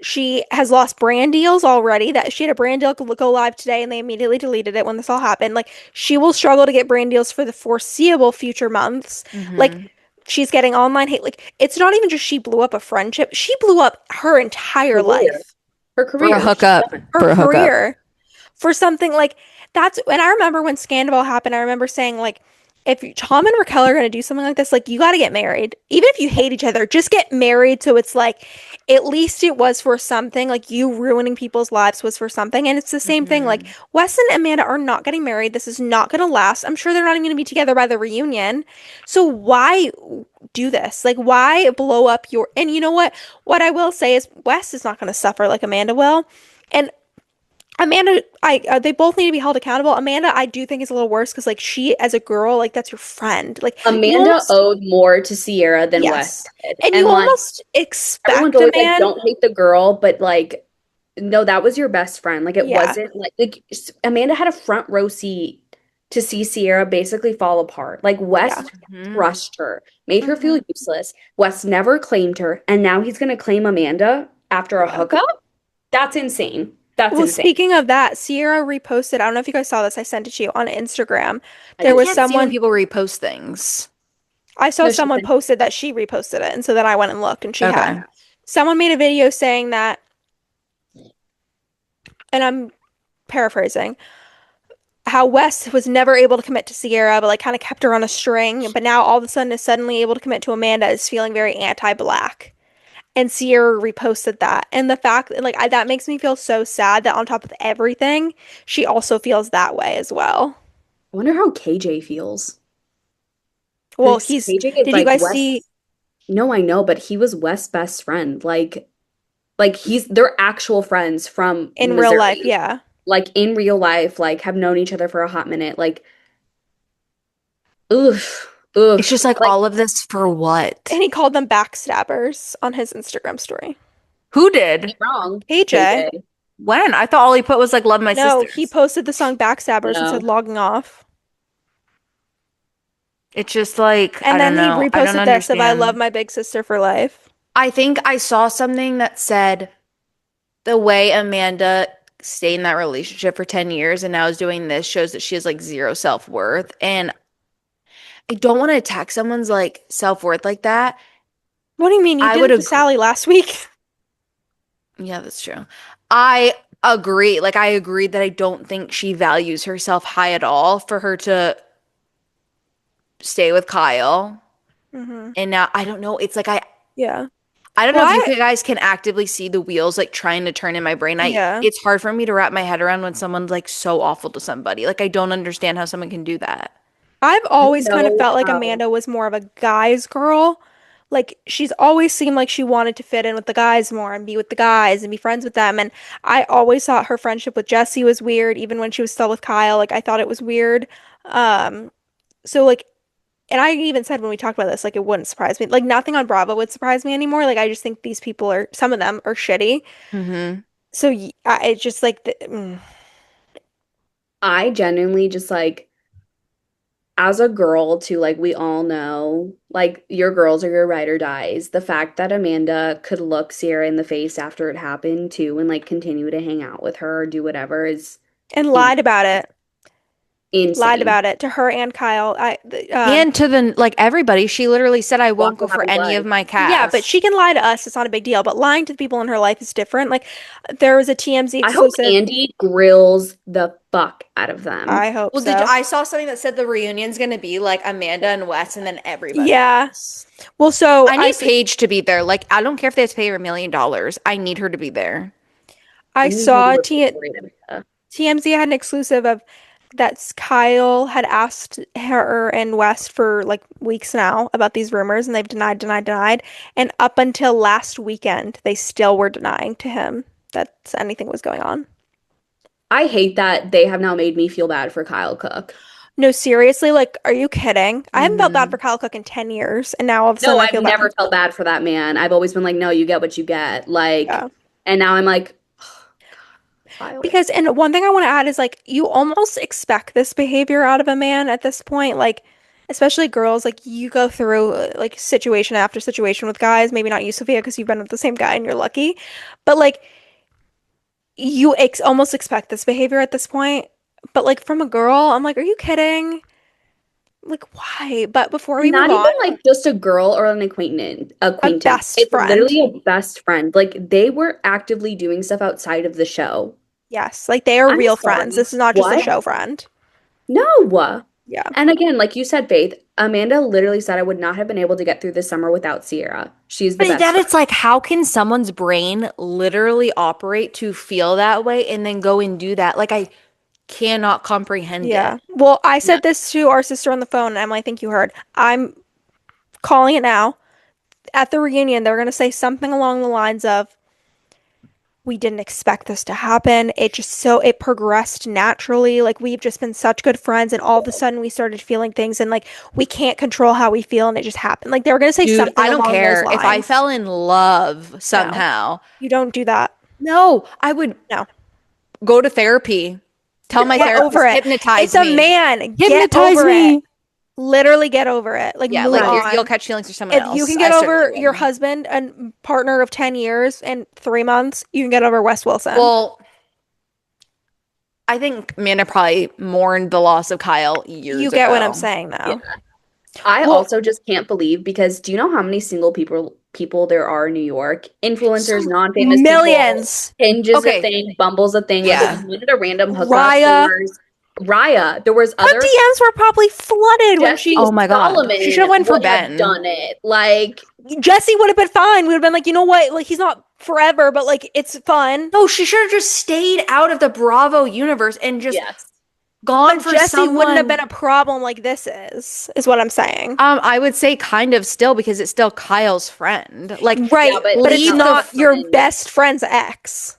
She has lost brand deals already. That she had a brand deal go live today and they immediately deleted it when this all happened. Like she will struggle to get brand deals for the foreseeable future months. Like Mm-hmm. she's getting online hate. Like it's not even just she blew up a friendship. She blew up her entire Career. life, Her For a career. She's hookup. done. her For a hookup. career for something like that's and I remember when Scandal happened, I remember saying like if Tom and Raquel are gonna do something like this, like you got to get married. Even if you hate each other, just get married. So it's like, at least it was for something. Like you ruining people's lives was for something. And it's the same thing. Like Hmm. Wes and Amanda are not getting married. This is not gonna last. I'm sure they're not even gonna be together by the reunion. So why do this? Like why blow up your? And you know what? What I will say is Wes is not gonna suffer like Amanda will. And Amanda, they both need to be held accountable. Amanda, I do think is a little worse because like she as a girl, like that's your friend. Like you Amanda almost owed more to Sierra than Wes yes, did. and you And like almost everyone's expect a always like, man. don't hate the girl, but like, no, that was your best friend. Like it Yeah, wasn't Amanda had a front row seat to see Sierra basically fall apart. Like yeah. West Hmm. crushed her, made her feel Hmm. useless. West never claimed her, and now he's gonna claim Amanda after a Yeah. hookup? That's insane. That's Well, insane. speaking of that, Sierra reposted. I don't know if you guys saw this. I sent it to you on Instagram. I I There did was can't see. see when someone. people repost things. I saw No, she someone said, posted that she reposted it, and so then I went and looked, and she had. Okay. Someone made a video saying that, and I'm paraphrasing, how Wes was never able to commit to Sierra, but like kind of kept her on a string. But now all of a sudden is suddenly able to commit to Amanda is feeling very anti-black. And Sierra reposted that. And the fact that that makes me feel so sad that on top of everything, she also feels that way as well. I wonder how KJ feels. Well, Because KJ is did you like guys see West's. No, I know, but he was West's best friend. Like they're actual friends from in real life? Missouri. Yeah. Like in real life, like have known each other for a hot minute. Like, oof, It's oof. just like Like, all of this for what? And he called them backstabbers on his Instagram story. Who did? ain't wrong, KJ. KJ. When? I thought all he put was like love my No, he sisters. posted the song Backstabbers and said No. logging off. It's just like, I And don't then he know. I don't reposted this of I love understand. my big sister for life. I think I saw something that said the way Amanda stayed in that relationship for 10 years and now is doing this shows that she has like zero self-worth. And I don't want to attack someone's like self-worth like that. What do you mean? You I did would it to agree. Sally last week. Yeah, that's true. I agree. Like, I agree that I don't think she values herself high at all for her to stay with Kyle. Hmm. And now I don't know. It's like Yeah. I don't know Well, if you guys can actively see the wheels like trying to turn in my brain. yeah. It's hard for me to wrap my head around when someone's like so awful to somebody. Like I don't understand how someone can do that. I've You always kind of know felt like how Amanda was more of a guy's girl. Like she's always seemed like she wanted to fit in with the guys more and be with the guys and be friends with them. And I always thought her friendship with Jesse was weird, even when she was still with Kyle. Like I thought it was weird. Um, so like, and I even said when we talked about this, like it wouldn't surprise me. Like nothing on Bravo would surprise me anymore. Like I just think these people are, some of them are shitty. Hmm. So it's just like, I genuinely just like as a girl too, like we all know, like your girls are your ride or dies. The fact that Amanda could look Sierra in the face after it happened too and like continue to hang out with her or do whatever is and in lied insane. about it to her and Kyle. And to the like everybody, she literally said I won't Walk go what for happens any of live. my Yeah, but cast. she can lie to us. It's not a big deal. But lying to the people in her life is different. Like there was a TMZ I hope exclusive. Andy grills the fuck out of them. I hope Well, did so. I saw something that said the reunion's gonna be like Amanda and Wes and then everybody Yeah. else. Well, so I need Paige to be there. Like I don't care if they have to pay her $1 million. I need her to be there. I I need her to saw recuperate Amanda. TMZ had an exclusive of that Kyle had asked her and West for like weeks now about these rumors, and they've denied, denied, denied. And up until last weekend, they still were denying to him that anything was going on. I hate that they have now made me feel bad for Kyle Cook. No, seriously, like, are you kidding? I haven't felt bad for Hmm. Kyle Cook in 10 years, and now all of a No, sudden I I've feel bad. never felt bad for that man. I've always been like, no, you get what you get. Yeah. Like, and now I'm like, oh, Kyle. Because, and one thing I want to add is like, you almost expect this behavior out of a man at this point. Like, especially girls, like, you go through like situation after situation with guys. Maybe not you, Sophia, because you've been with the same guy and you're lucky. But like, you almost expect this behavior at this point. But like, from a girl, I'm like, are you kidding? Like, why? But before we And move not on, even like just a girl or an acquaintance. a Acquaintance. best It's friend. literally a best friend. Like they were actively doing stuff outside of the show. Yes, like they are I'm real friends. sorry. This is not just a What? show friend. No. Yeah. And again, like you said, Faith, Amanda literally said I would not have been able to get through this summer without Sierra. She's the But best then friend. it's like, how can someone's brain literally operate to feel that way and then go and do that? Like, I cannot comprehend Yeah. it. Well, I No. said this to our sister on the phone, and Emily, I think you heard. I'm calling it now. At the reunion, they're going to say something along the lines of, we didn't expect this to happen. It progressed naturally. Like, we've just been such good friends, and all of a sudden we started feeling things, and like, we can't control how we feel, and it just happened. Like, they were going to say Dude, something I don't along those care if I lines. fell in love No, somehow. you don't do that. No, I would No. go to therapy. Tell my Get over therapist, it. It's hypnotize a me. man. Get Hypnotize over it. me. Literally get over it. Like, Yeah, move like Right. you'll on. catch feelings for someone If you else. can I get certainly over your would. husband and partner of 10 years in 3 months, you can get over Wes Wilson. Well, I think Amanda probably mourned the loss of Kyle You years get what I'm ago. saying, Yeah. though. I Well, also just can't believe because do you know how many single people there are in New York? Influencers, non-famous people. millions. Hinge is a Okay, thing, Bumble's a thing. Like if yeah. you wanted a random hookup, there Raya. was Raya. There was Her other DMs were probably flooded when Jesse Oh she my God. She should Solomon have went for would have Ben. done it. Like, Jesse would have been fine. We would have been like, you know what? Like, he's not forever, but like, it's fun. No, she should have just stayed out of the Bravo universe and just yes. gone But for Jesse wouldn't have been someone. a problem like this is what I'm saying. I would say kind of still because it's still Kyle's friend. Like, Yeah, Right. but But it's not leave the. like not your friend. best friend's ex.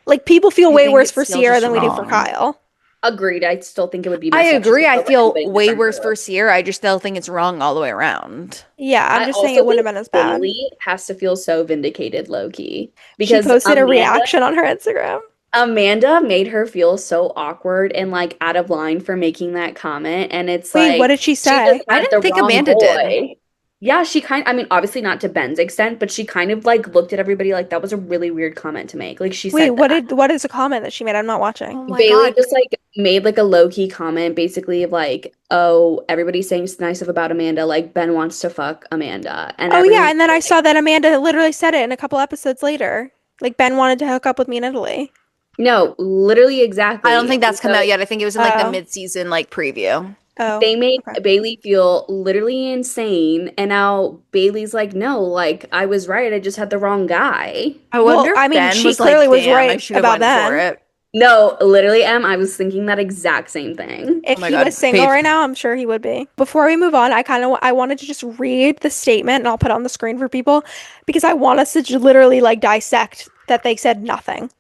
Like, people feel You way think worse it's for still Sierra just than we do for wrong? Kyle. Agreed. I still think it would be I messed up just agree. I for feel anybody in the way friend worse for group. Sierra. I just still think it's wrong all the way around. Yeah, I'm I just saying also it wouldn't think have been as bad. Bailey has to feel so vindicated, low key, She because posted a reaction on her Instagram. Amanda made her feel so awkward and like out of line for making that comment. And it's Wait, what like did she she just say? I had the didn't think wrong Amanda did. boy. Yeah, I mean, obviously not to Ben's extent, but she kind of like looked at everybody like that was a really weird comment to make. Like she Wait, said that. what is a comment that she made? I'm not watching. Oh my Bailey God. just like made like a low-key comment basically of like, oh, everybody's saying nice stuff about Amanda, like Ben wants to fuck Amanda. And Oh yeah, everyone's and then I like, saw that Amanda literally said it in a couple episodes later. Like, Ben wanted to hook up with me in Italy. no, literally I don't exactly. think And that's come out so yet. I think it was in like the Oh, mid-season like preview. oh, they made okay. Bailey feel literally insane, and now Bailey's like, no, like I was right, I just had the wrong guy. I Well, wonder I if mean, Ben she was clearly like, was damn, I right should have about went for Ben. it. No, literally, I was thinking that exact same thing. Oh If my he was God. single Faith. right now, I'm sure he would be. Before we move on, I wanted to just read the statement and I'll put it on the screen for people because I want us to literally like dissect that they said nothing.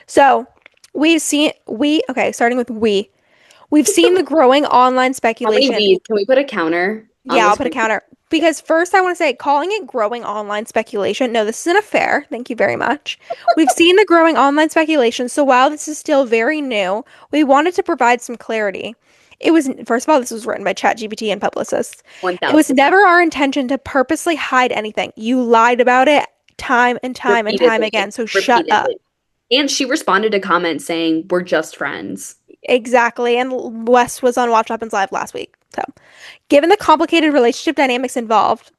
So, starting with we. We've seen the growing online How many speculation. V's? Can we put a counter on Yeah, the I'll put a screen? counter. Because first, I want to say calling it growing online speculation. No, this isn't a fair. Thank you very much. We've seen the growing online speculation, so while this is still very new, we wanted to provide some clarity. First of all, this was written by ChatGPT and publicists. It was 1000%. never our intention to purposely hide anything. You lied about it time and time and time again, Repeatedly, so shut up. repeatedly. And she responded to comments saying, we're just friends. Exactly. And Wes was on Watch Happens Live last week. So, given the complicated relationship dynamics involved,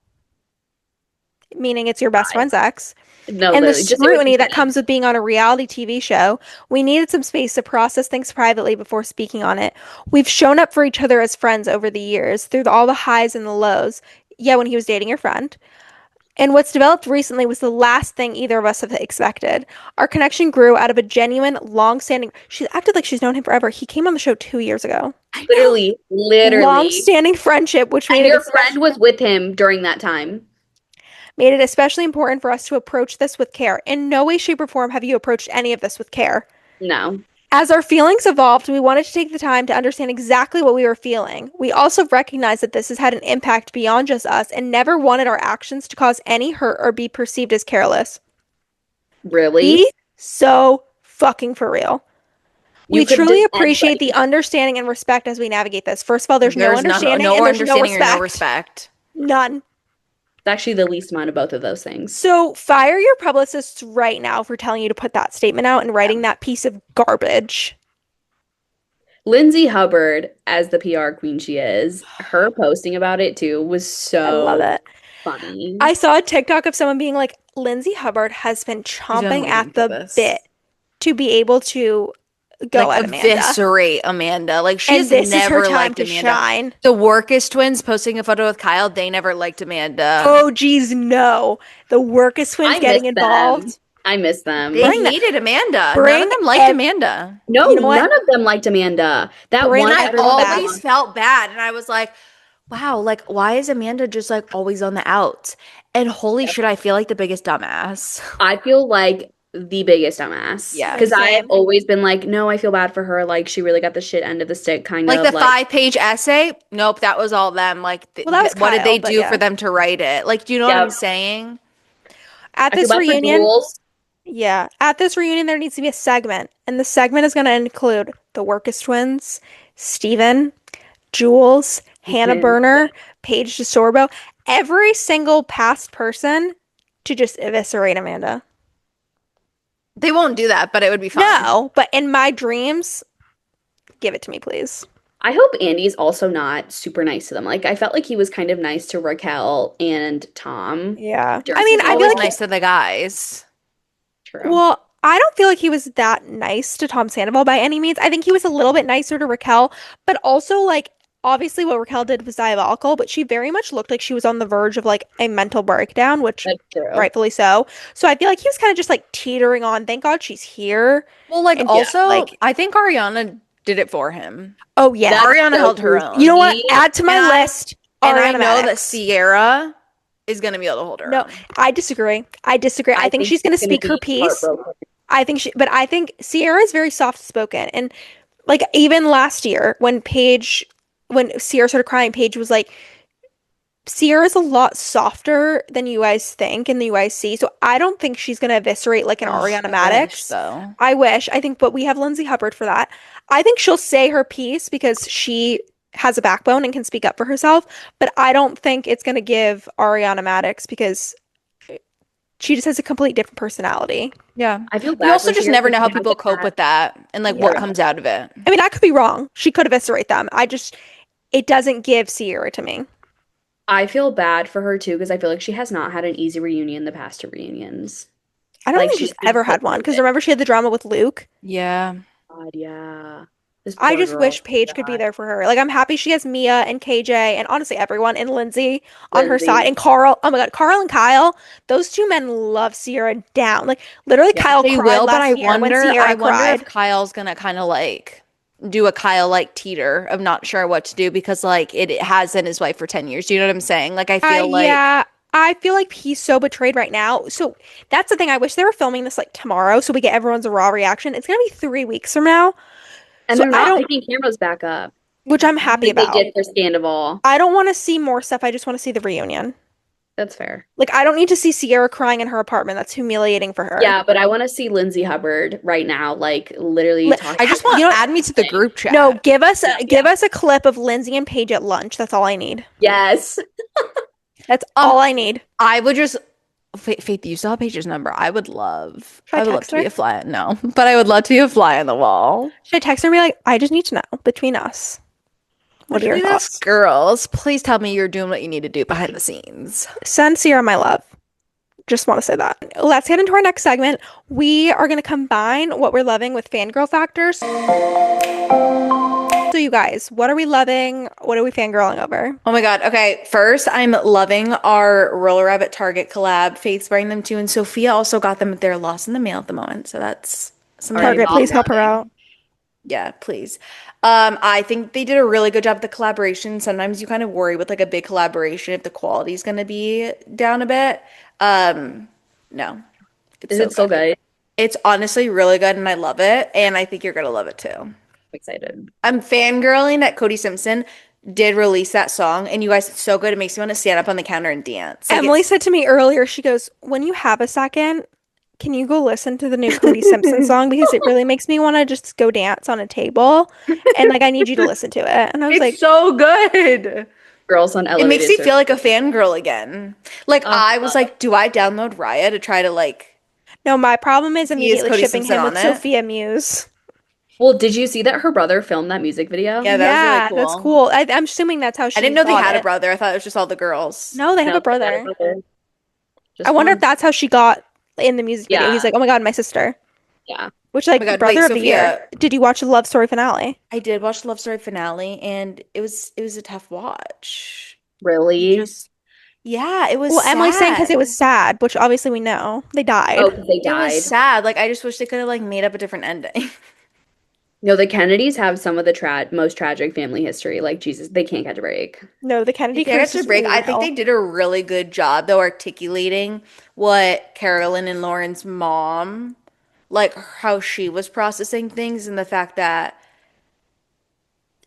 meaning it's your best Bye. friend's ex, No, and the literally, just say what scrutiny you that said. comes with being on a reality TV show, we needed some space to process things privately before speaking on it. We've shown up for each other as friends over the years, through all the highs and the lows. Yeah, when he was dating your friend. And what's developed recently was the last thing either of us have expected. Our connection grew out of a genuine, long-standing. She acted like she's known him forever. He came on the show 2 years ago. I know. Literally. Long-standing friendship, which And your friend was with him during that time. made it especially important for us to approach this with care. In no way, shape, or form have you approached any of this with care. No. As our feelings evolved, we wanted to take the time to understand exactly what we were feeling. We also recognized that this has had an impact beyond just us and never wanted our actions to cause any hurt or be perceived as careless. Really? Be so fucking for real. You We could truly diss appreciate the anybody. understanding and respect as we navigate this. First of all, there's no There's understanding no and there's no understanding or no respect. respect. None. It's actually the least amount of both of those things. So fire your publicists right now for telling you to put that statement out and writing that piece of garbage. Lindsay Hubbard, as the PR queen she is, her posting about it too was I love so it. funny. I saw a TikTok of someone being like, Lindsay Hubbard has been She's been chomping waiting at for the this. bit to be able to go like at Amanda. eviscerate Amanda. Like she And has this is her never time liked to Amanda. shine. The Workus twins posting a photo with Kyle, they never liked Amanda. Oh, geez, no. The Workus twins I miss getting them. involved. I miss them. They Bring that. hated Amanda. None of Bring them liked ev- Amanda. No, You know what? none of them liked Amanda. That Bring one And that I everyone girl was back. always on. felt bad. And I was like, wow, like why is Amanda just like always on the outs? And holy shit, I feel like the biggest dumbass. I feel like the biggest dumbass Yeah. Like, because I have same. always been like, no, I feel bad for her. Like she really got the shit end of the stick, kind Like of the like. 5-page essay, nope, that was all them. Like, Well, that was what did Kyle, they but do for yeah. them to write it? Like, do you know what I'm Yep. saying? At I feel this bad for reunion, Jules. yeah, at this reunion, there needs to be a segment. And the segment is going to include the Workus twins, Steven, Jules, Hannah Man. Berner, Paige DeSorbo, every single past person to just eviscerate Amanda. They won't do that, but it would be fun. No, but in my dreams, give it to me, please. I hope Andy's also not super nice to them. Like I felt like he was kind of nice to Raquel and Tom. Yeah. during I mean, He's the I feel always like whole- nice to the guys. True. well, I don't feel like he was that nice to Tom Sandoval by any means. I think he was a little bit nicer to Raquel, but also like obviously what Raquel did was diabolical, but she very much looked like she was on the verge of like a mental breakdown, which That's true. rightfully so. So I feel like he was kind of just like teetering on, thank God she's here. Well, like, And also, like, I think Ariana did it for him. oh yeah. That's Ariana so held her true. own. You know what? He- Add to my And list. And I Ariana know that Maddox. Sierra is going to be able to hold her No, own. I disagree. I disagree. I think she's going to he's gonna speak her be piece. heartbroken. But I think Sierra is very soft spoken. And like even last year when Sierra started crying, Paige was like, Sierra's a lot softer than you guys think and you guys see. So I don't think she's going to eviscerate like an Ariana I Maddox. wish, though. I wish. I think, but we have Lindsay Hubbard for that. I think she'll say her piece because she has a backbone and can speak up for herself. But I don't think it's going to give Ariana Maddox because she just has a complete different personality. Yeah. I feel You bad also for just Sierra never know how because she people hasn't cope had- with that and like what comes out of it. I mean, I could be wrong. She could eviscerate them. It doesn't give Sierra to me. I feel bad for her too because I feel like she has not had an easy reunion the past two reunions. I don't Like, think she's she's been ever had so one because good. remember she had the drama with Luke. Yeah. God, yeah. This I poor just girl. wish Paige could be God. there for her. Like I'm happy she has Mia and KJ and honestly everyone and Lindsay on her Lindsay. side and Carl. Oh my God, Carl and Kyle. Those two men love Sierra down. Like literally, Yeah, Kyle They cried will, but last I year when wonder Sierra I wonder cried. if Kyle's gonna kind of like do a Kyle like teeter of not sure what to do because like it has been his wife for 10 years. Do you know what I'm saying? Like I feel like Yeah, I feel like he's so betrayed right now. So that's the thing. I wish they were filming this like tomorrow so we get everyone's raw reaction. It's gonna be 3 weeks from now. And So they're I not don't, picking cameras back up which I'm happy like they about. did for Scandival. I don't want to see more stuff. I just want to see the reunion. That's fair. Like I don't need to see Sierra crying in her apartment. That's humiliating for her. Yeah, but I want to see Lindsay Hubbard right now, like literally Li- talking. I just want You know what? add me to the group chat. No, give us a clip of Lindsay and Paige at lunch. That's all I need. Yes. That's all I need. I would just Faith, you saw Paige's number. I would Should I love text to be her? a fly. No, but I would love to be a fly on the wall. Should I text her and be like, I just need to know between us. What are your Between us thoughts? girls, please tell me you're doing what you need to do behind the scenes. Send Sierra my love. Just want to say that. Let's get into our next segment. We are going to combine what we're loving with fangirl factors. So you guys, what are we loving? What are we fangirling over? Oh my God. Okay. First, I'm loving our Roller Rabbit Target collab. Faith's wearing them too. And Sophia also got them. They're lost in the mail at the moment. So that's something. Alright, Target, I'll please help her love it. out. Yeah, please. I think they did a really good job with the collaboration. Sometimes you kind of worry with like a big collaboration if the quality is going to be down a bit. No. It's Is so it still good? It's honestly really good and I love it. And I think you're going to love it too. I'm excited. I'm fangirling that Cody Simpson did release that song. And you guys, it's so good. It makes me want to stand up on the counter and dance. Like, Emily said to me earlier, she goes, when you have a second, can you go listen to the new Cody Simpson song? Because it really makes me want to just go dance on a table. And like, I need you to listen to it. And I was it's like, so good. Girls on It elevators. makes me feel like a fangirl again. Like I was like, do I download Raya to try to like no, my problem is He is immediately Cody shipping Simpson him with on it? Sophia Muse. Well, did you see that her brother filmed that music video? Yeah, that was really That's cool. cool. I'm assuming that's how she I didn't know they got had a it. brother. I thought it was just all the girls. No, they have No, a brother. Just I wonder one. if that's how she got in the music video. Yeah. He's like, oh my God, my sister. Yeah. which Oh my like God, wait, brother of the year. Sophia, Did you watch the Love Story finale? I did watch the Love Story finale and it was a tough watch. It Really? just yeah, it was Well, Emily's saying because sad. it was sad, which obviously we know they Oh, died. because they It was died. sad. Like I just wish they could have like made up a different ending. No, the Kennedys have some of the most tragic family history. Like, Jesus, they can't catch a break. No, the They Kennedy can't curse catch a is break. I think they real. did a really good job though articulating what Carolyn and Lauren's mom, like how she was processing things and the fact that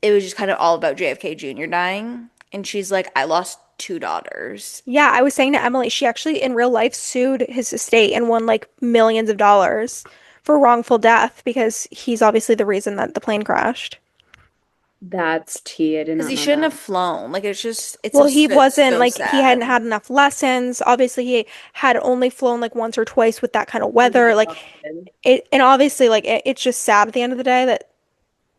it was just kind of all about JFK Jr. dying. And she's like, I lost two daughters. Yeah, I was saying to Emily, she actually in real life sued his estate and won like millions of dollars for wrongful death because he's obviously the reason that the plane crashed. That's tea. I did Because not he know shouldn't that. have flown. Like it's just, Well, he it's wasn't so like he hadn't sad. had enough lessons. Obviously, he had only flown like once or twice with that kind of weather. Like it, and obviously, like it's just sad at the end of the day that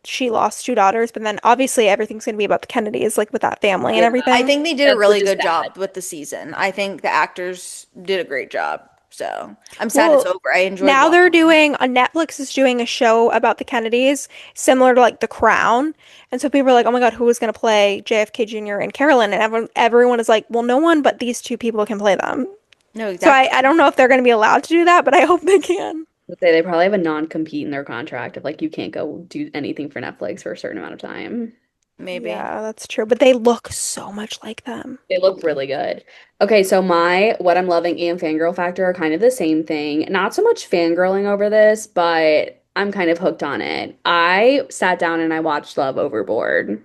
she lost two daughters. But then obviously, everything's gonna be about the Kennedys, like with that family and Yeah, I everything. think they did a that's really which is good sad. job with the season. I think the actors did a great job. So I'm sad it's Well, over. I enjoyed now they're watching it. doing on Netflix is doing a show about the Kennedys, similar to like The Crown. And so people are like, "Oh my God, who is going to play JFK Jr. and Carolyn?" And everyone is like, "Well, no one but these two people can play them." No, So I exactly. don't know if they're going to be allowed to do that, but I hope they can. They probably have a non-compete in their contract of like you can't go do anything for Netflix for a certain amount of time. Maybe. Yeah, that's true. But they look so much like them. They look really good. Okay, so my what I'm loving and fangirl factor are kind of the same thing. Not so much fangirling over this, but I'm kind of hooked on it. I sat down and I watched Love Overboard.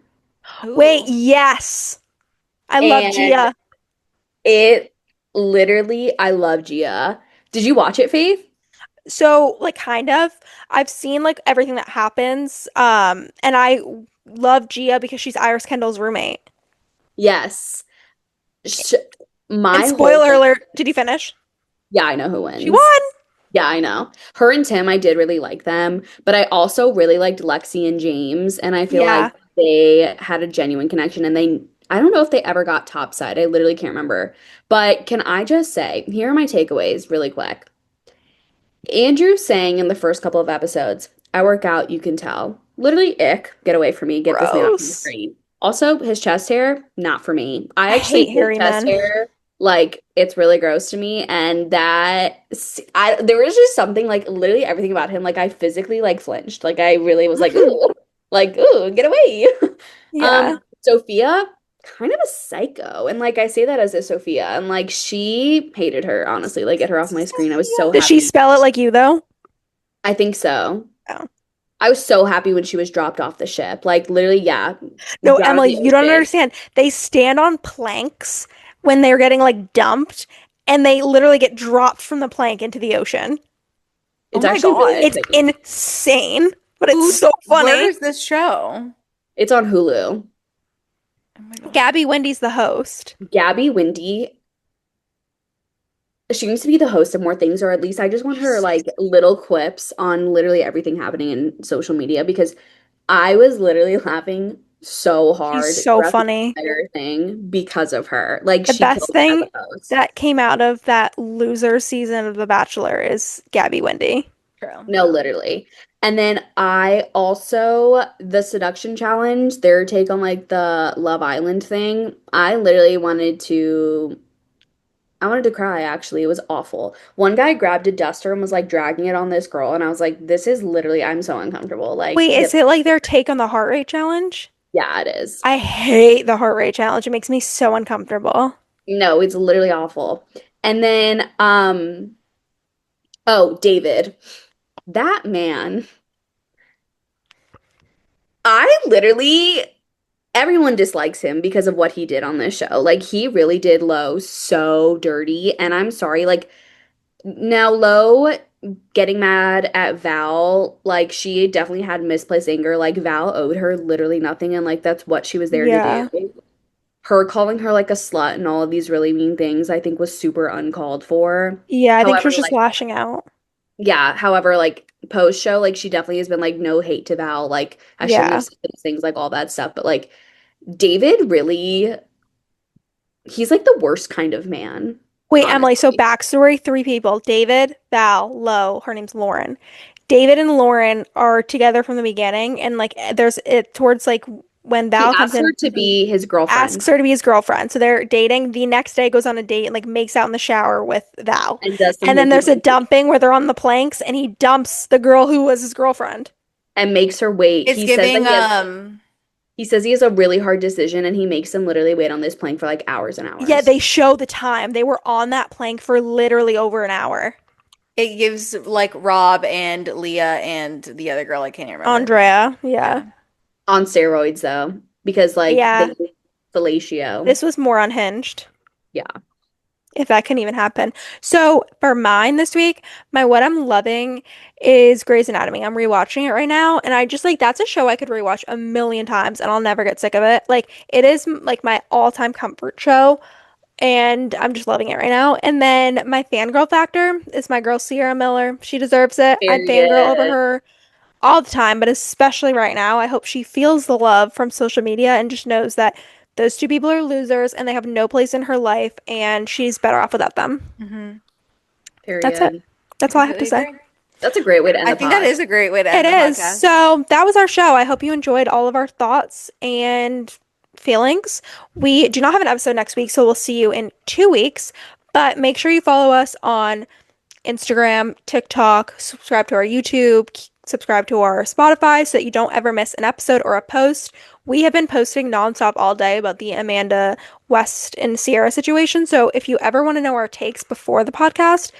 Wait, Ooh. yes. I love And Gia. it literally, I love Gia. Did you watch it, Faith? So, like, kind of. I've seen like everything that happens. And I love Gia because she's Iris Kendall's roommate. Yes. Sh And My whole spoiler thing, alert, did you finish? yeah, I know who She wins. won. Yeah, I know. Her and Tim, I did really like them, but I also really liked Lexi and James, and I feel like Yeah. they had a genuine connection and I don't know if they ever got topside. I literally can't remember. But can I just say, here are my takeaways really quick. Andrew saying in the first couple of episodes, I work out, you can tell. Literally, ick, get away from me, get this man off my Gross. screen. Also, his chest hair, not for me. I I actually hate hate hairy chest men. hair. Like, it's really gross to me. And there was just something like literally everything about him. Like, I physically like flinched. Like, I really was like, ooh, get away. Yeah. Sophia, kind of a psycho. And like, I say that as a Sophia. And like, she hated her, honestly. Like, get her off my screen. I was so Does she happy. spell it like you though? I think so. Oh. I was so happy when she was dropped off the ship. Like literally, yeah, No, down in Emily, the you don't ocean. understand. They stand on planks when they're getting like dumped and they literally get dropped from the plank into the ocean. Oh It's my actually really God. It's entertaining. insane, but it's Who, so where funny. is this show? It's on Hulu. Oh my God. Gabby Wendy's the host. Gabby Windy, she needs to be the host of more things, or at least I just want her She's like little clips on literally everything happening in social media because I was literally laughing so she's hard so throughout the funny. entire thing because of her. Like The she best killed it as thing a host. that came out of that loser season of The Bachelor is Gabby Wendy. True. No, literally. And then I also, the seduction challenge, their take on like the Love Island thing, I wanted to cry actually. It was awful. One guy grabbed a duster and was like dragging it on this girl, and I was like, this is literally, I'm so uncomfortable. Like, Wait, is it like their take on the heart rate challenge? yeah, it is. I hate the heart rate challenge. It makes me so uncomfortable. No, it's literally awful. And then, oh, David, that man, I literally everyone dislikes him because of what he did on this show. Like he really did Lo so dirty. And I'm sorry, like now Lo getting mad at Val, like she definitely had misplaced anger. Like Val owed her literally nothing, and like that's what she was there to do. Yeah. Her calling her like a slut and all of these really mean things, I think was super uncalled for. Yeah, I think she However, was just like lashing out. yeah, however, like post show, like she definitely has been like no hate to Val. Like I shouldn't have Yeah. said those things, like all that stuff. But like David really he's like the worst kind of man, Wait, Emily, so honestly. backstory, three people. David, Val, Lo, her name's Lauren. David and Lauren are together from the beginning, and like there's it towards like when He Val comes asks her in, to be his asks girlfriend her to be his girlfriend. So they're dating. The next day goes on a date and like makes out in the shower with Val. and does some And then hanky there's a panky dumping where they're on the planks and he dumps the girl who was his girlfriend. and makes her wait. It's giving He says he has a really hard decision and he makes him literally wait on this plank for like hours and Yeah, hours. they show the time. They were on that plank for literally over an hour. it gives like Rob and Leah and the other girl I can't even remember. Andrea, yeah. Yeah. On steroids though, because like Yeah, they fellatio. this was more unhinged, Yeah. if that can even happen. So for mine this week, my what I'm loving is Grey's Anatomy. I'm rewatching it right now, and I just like that's a show I could rewatch a million times and I'll never get sick of it. Like it is like my all-time comfort show, and I'm just loving it right now. And then my fangirl factor is my girl Sierra Miller. She deserves it. I fangirl over Period. her all the time, but especially right now. I hope she feels the love from social media and just knows that those two people are losers and they have no place in her life and she's better off without them. Mm-hmm. That's it. Period. That's all I have to Completely say. agree. That's a great way to end I the think that pod. is a great way to It end the is. podcast. So that was our show. I hope you enjoyed all of our thoughts and feelings. We do not have an episode next week, so we'll see you in 2 weeks. But make sure you follow us on Instagram, TikTok, subscribe to our YouTube, subscribe to our Spotify so that you don't ever miss an episode or a post. We have been posting nonstop all day about the Amanda West and Sierra situation. So if you ever want to know our takes before the podcast,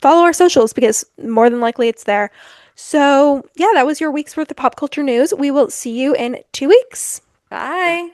follow our socials because more than likely it's there. So, yeah, that was your week's worth of pop culture news. We will see you in 2 weeks. Bye.